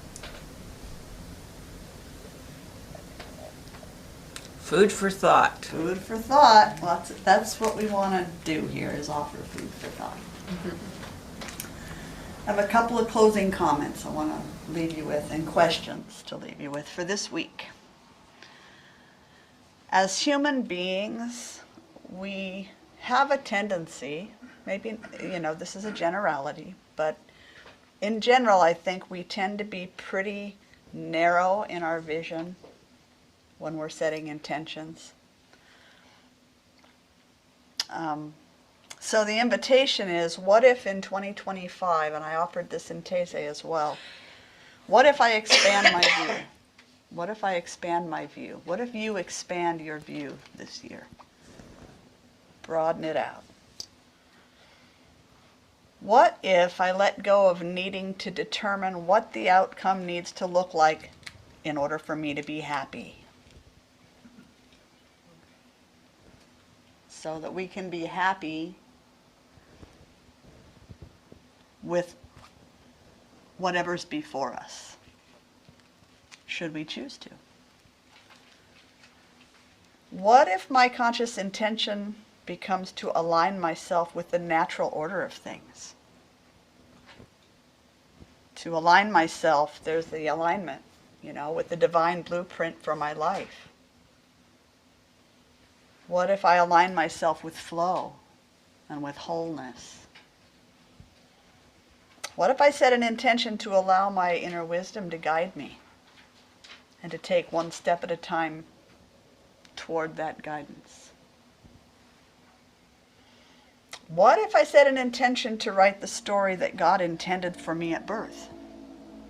Food for thought. Food for thought. That's what we want to do here, is offer food for thought. I have a couple of closing comments I want to leave you with, and questions to leave you with for this week. As human beings, we have a tendency, maybe, you know, this is a generality, but in general, I think we tend to be pretty narrow in our vision when we're setting intentions. So the invitation is, what if in 2025, and I offered this in Tese as well, what if I expand my view? What if I expand my view? What if you expand your view this year? Broaden it out. What if I let go of needing to determine what the outcome needs to look like in order for me to be happy? So that we can be happy with whatever's before us, should we choose to. What if my conscious intention becomes to align myself with the natural order of things? To align myself, there's the alignment, you know, with the divine blueprint for my life. What if I align myself with flow and with wholeness? What if I set an intention to allow my inner wisdom to guide me and to take one step at a time toward that guidance? What if I set an intention to write the story that God intended for me at birth,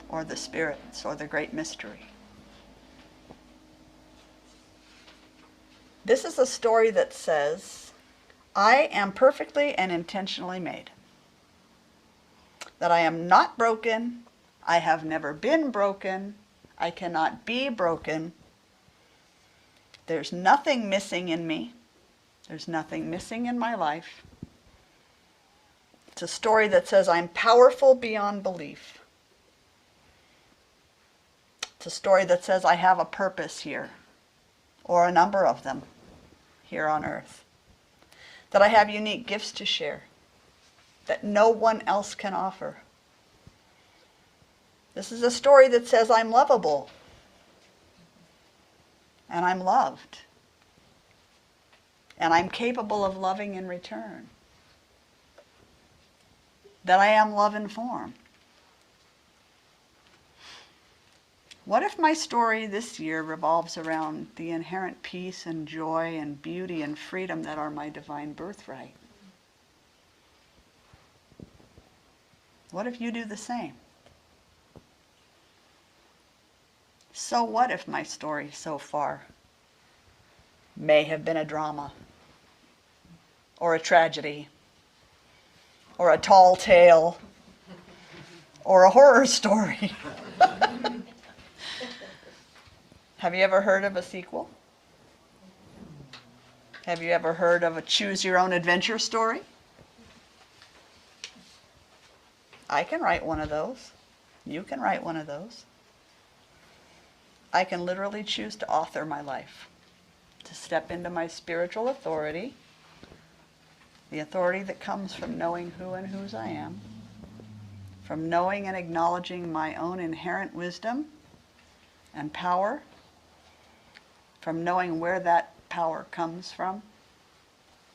or the spirits, or the great mystery? This is a story that says, I am perfectly and intentionally made. That I am not broken, I have never been broken, I cannot be broken. There's nothing missing in me. There's nothing missing in my life. It's a story that says I'm powerful beyond belief. It's a story that says I have a purpose here, or a number of them here on earth. That I have unique gifts to share that no one else can offer. This is a story that says I'm lovable and I'm loved and I'm capable of loving in return. That I am love in form. What if my story this year revolves around the inherent peace and joy and beauty and freedom that are my divine birthright? What if you do the same? So what if my story so far may have been a drama, or a tragedy, or a tall tale, or a horror story? Have you ever heard of a sequel? Have you ever heard of a choose your own adventure story? I can write one of those. You can write one of those. I can literally choose to author my life, to step into my spiritual authority, the authority that comes from knowing who and whose I am, from knowing and acknowledging my own inherent wisdom and power, from knowing where that power comes from.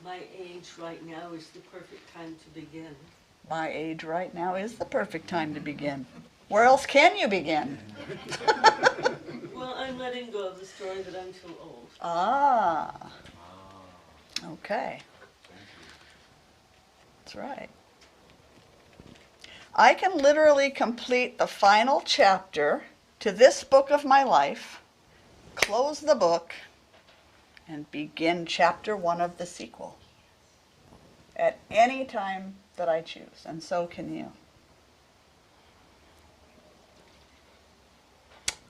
My age right now is the perfect time to begin. My age right now is the perfect time to begin. Where else can you begin? Well, I'm letting go of the story that I'm too old. Ah. Okay. That's right. I can literally complete the final chapter to this book of my life, close the book, and begin chapter 1 of the sequel at any time that I choose, and so can you.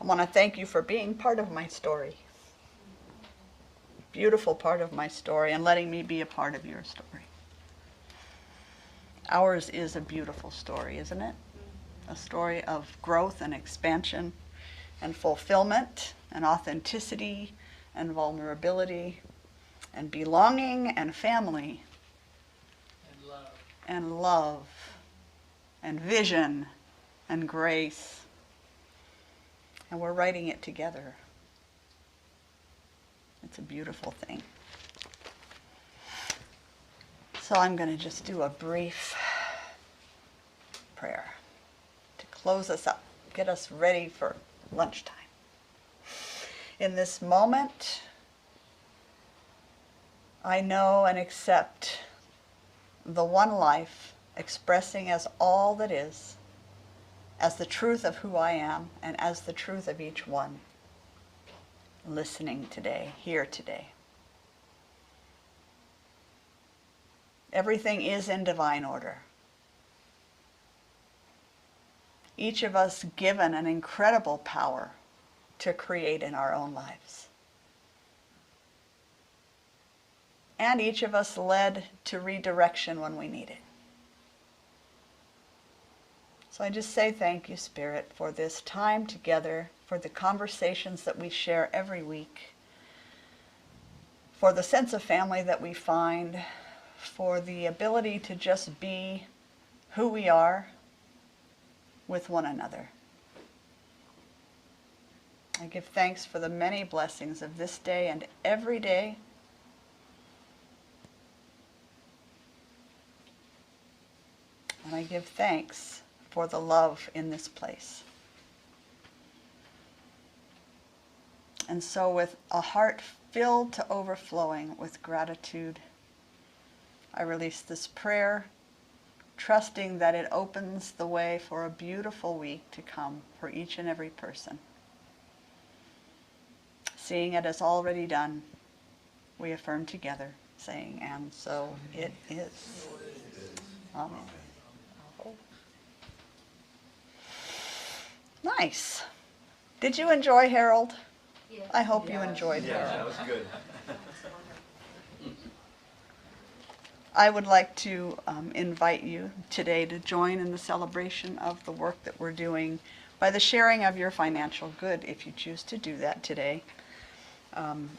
I want to thank you for being part of my story. Beautiful part of my story, and letting me be a part of your story. Ours is a beautiful story, isn't it? A story of growth and expansion and fulfillment and authenticity and vulnerability and belonging and family and love and vision and grace. And we're writing it together. It's a beautiful thing. So I'm going to just do a brief prayer to close us up, get us ready for lunchtime. In this moment, I know and accept the one life expressing as all that is, as the truth of who I am, and as the truth of each one listening today, here today. Everything is in divine order. Each of us given an incredible power to create in our own lives. And each of us led to redirection when we need it. So I just say thank you, Spirit, for this time together, for the conversations that we share every week, for the sense of family that we find, for the ability to just be who we are with one another. I give thanks for the many blessings of this day and every day, and I give thanks for the love in this place. And so with a heart filled to overflowing with gratitude, I release this prayer, trusting that it opens the way for a beautiful week to come for each and every person. Seeing it as already done, we affirm together, saying, and so it is. Amen. Nice. Did you enjoy Harold? Yes. I hope you enjoyed Yeah, Harold. that was good. I would like to invite you today to join in the celebration of the work that we're doing by the sharing of your financial good, if you choose to do that today.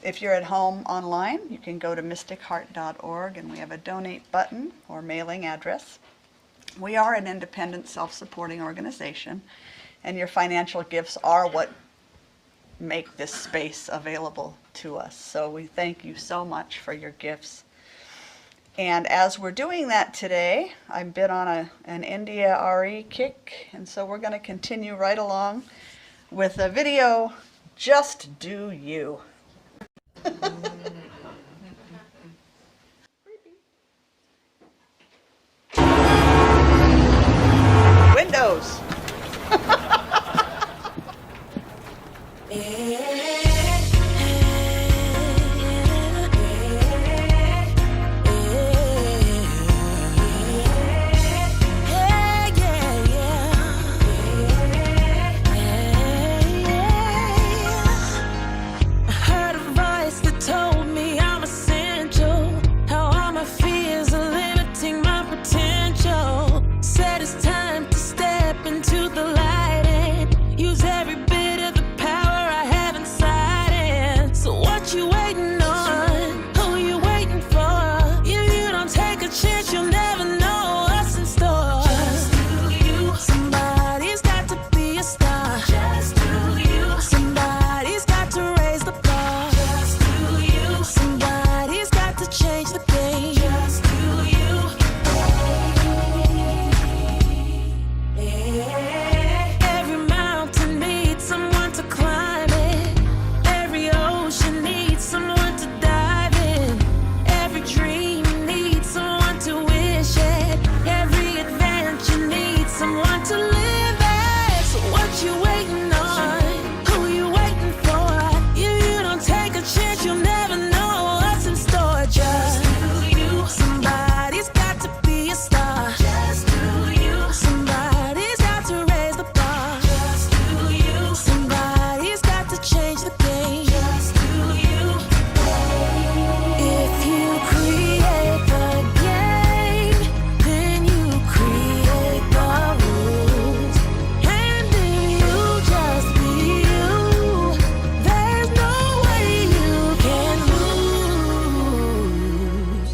If you're at home online, you can go to mysticheart.org, and we have a donate button or mailing address. We are an independent, self-supporting organization, and your financial gifts are what make this space available to us. So we thank you so much for your gifts. And as we're doing that today, I've been on an India RE kick, and so we're going to continue right along with a video, Just Do You. Windows. I heard a voice that told me I'm essential. How all my fears are limiting my potential. Said it's time to step into the light and use every bit of the power I have inside. And so what you waiting on? Who you waiting for? If you don't take a chance, you'll never know what's in store. Just do you. Somebody's got to be a star. Just do you. Somebody's got to raise the bar. Just do you. Somebody's got to change the game. Just do you. Every mountain needs someone to climb it. Every ocean needs someone to dive in. Every dream needs someone to wish it. Every adventure needs someone to live it. So what you waiting on? Who you waiting for? If you don't take a chance, you'll never know what's in store. Just do you. Somebody's got to be a star. Just do you. Somebody's got to raise the bar. Just do you. Somebody's got to change the game. Just do you. If you create the game, then you create the rules. And if you just be you, there's no way you can lose.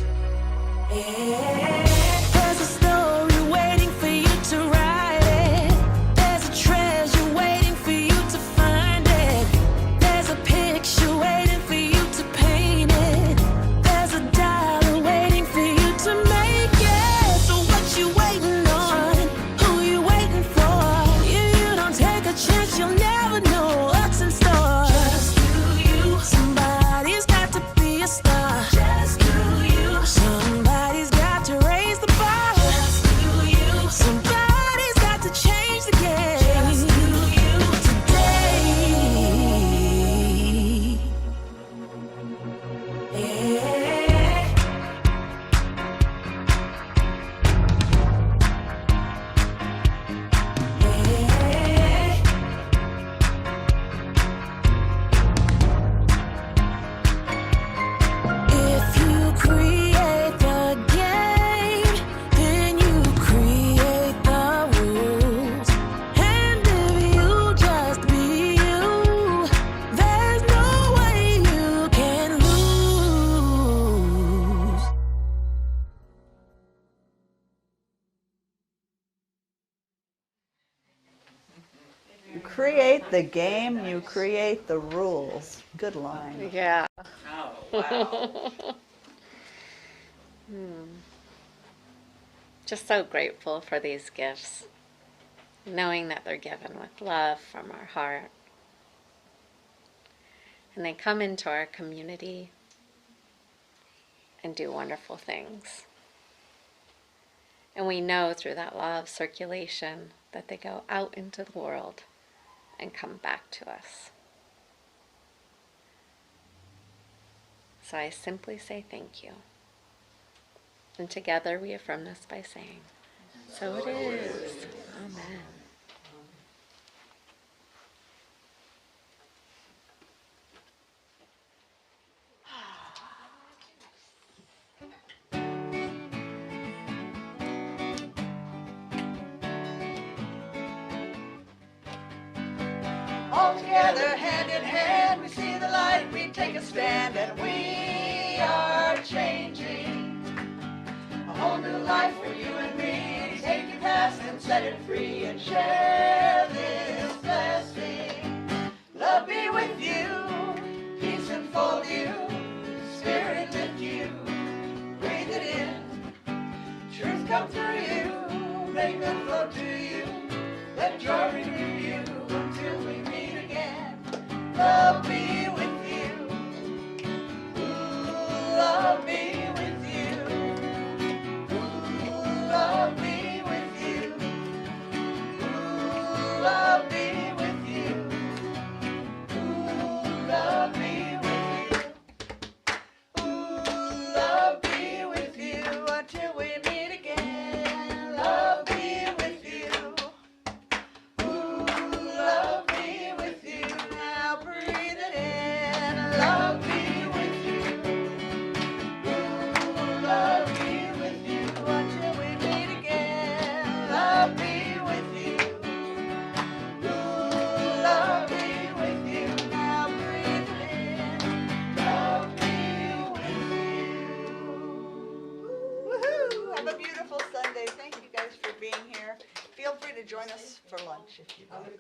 There's a story waiting for you to write it. There's a treasure waiting for you to find it. There's a picture waiting for you to paint it. There's a dollar waiting for you to make it. So what you waiting on? Who you waiting for? If you don't take a chance, you'll never know what's in store. Just do you. Somebody's got to be a star. Just do you. Somebody's got to raise the bar. Just do you. Somebody's got to change the game. Just do you. If you create the game, then you create the rules. And if you just be you, there's no way you can lose. You create the game, you create the rules. Good line. Yeah. Oh, wow. Just so grateful for these gifts, knowing that they're given with love from our heart. And they come into our community and do wonderful things. And we know through that law of circulation that they go out into the world and come back to us. So I simply say thank you. And together we affirm this by saying, so it is. Amen. All together, hand in hand, we see the light, we take a stand, and we are changing. A whole new life for you and me. Take your past and set it free and share this blessing. Love be with you, peace enfold you, spirit lift you, breathe it in. Truth come through you, make good flow to you, let joy renew you until we meet again. Love be with you, ooh, love be with you, ooh, love be with you, ooh, love be with you, ooh, love be with you, ooh, love be with you until we meet again. Love be with you. Love be with you, now breathe it in. Love be with you. Ooh, love be with you until we meet again. Love be with you. Ooh, love be with you, now breathe it in. Love be with you. Woohoo! Have a beautiful Sunday. Thank you guys for being here. Feel free to join us for lunch if you like.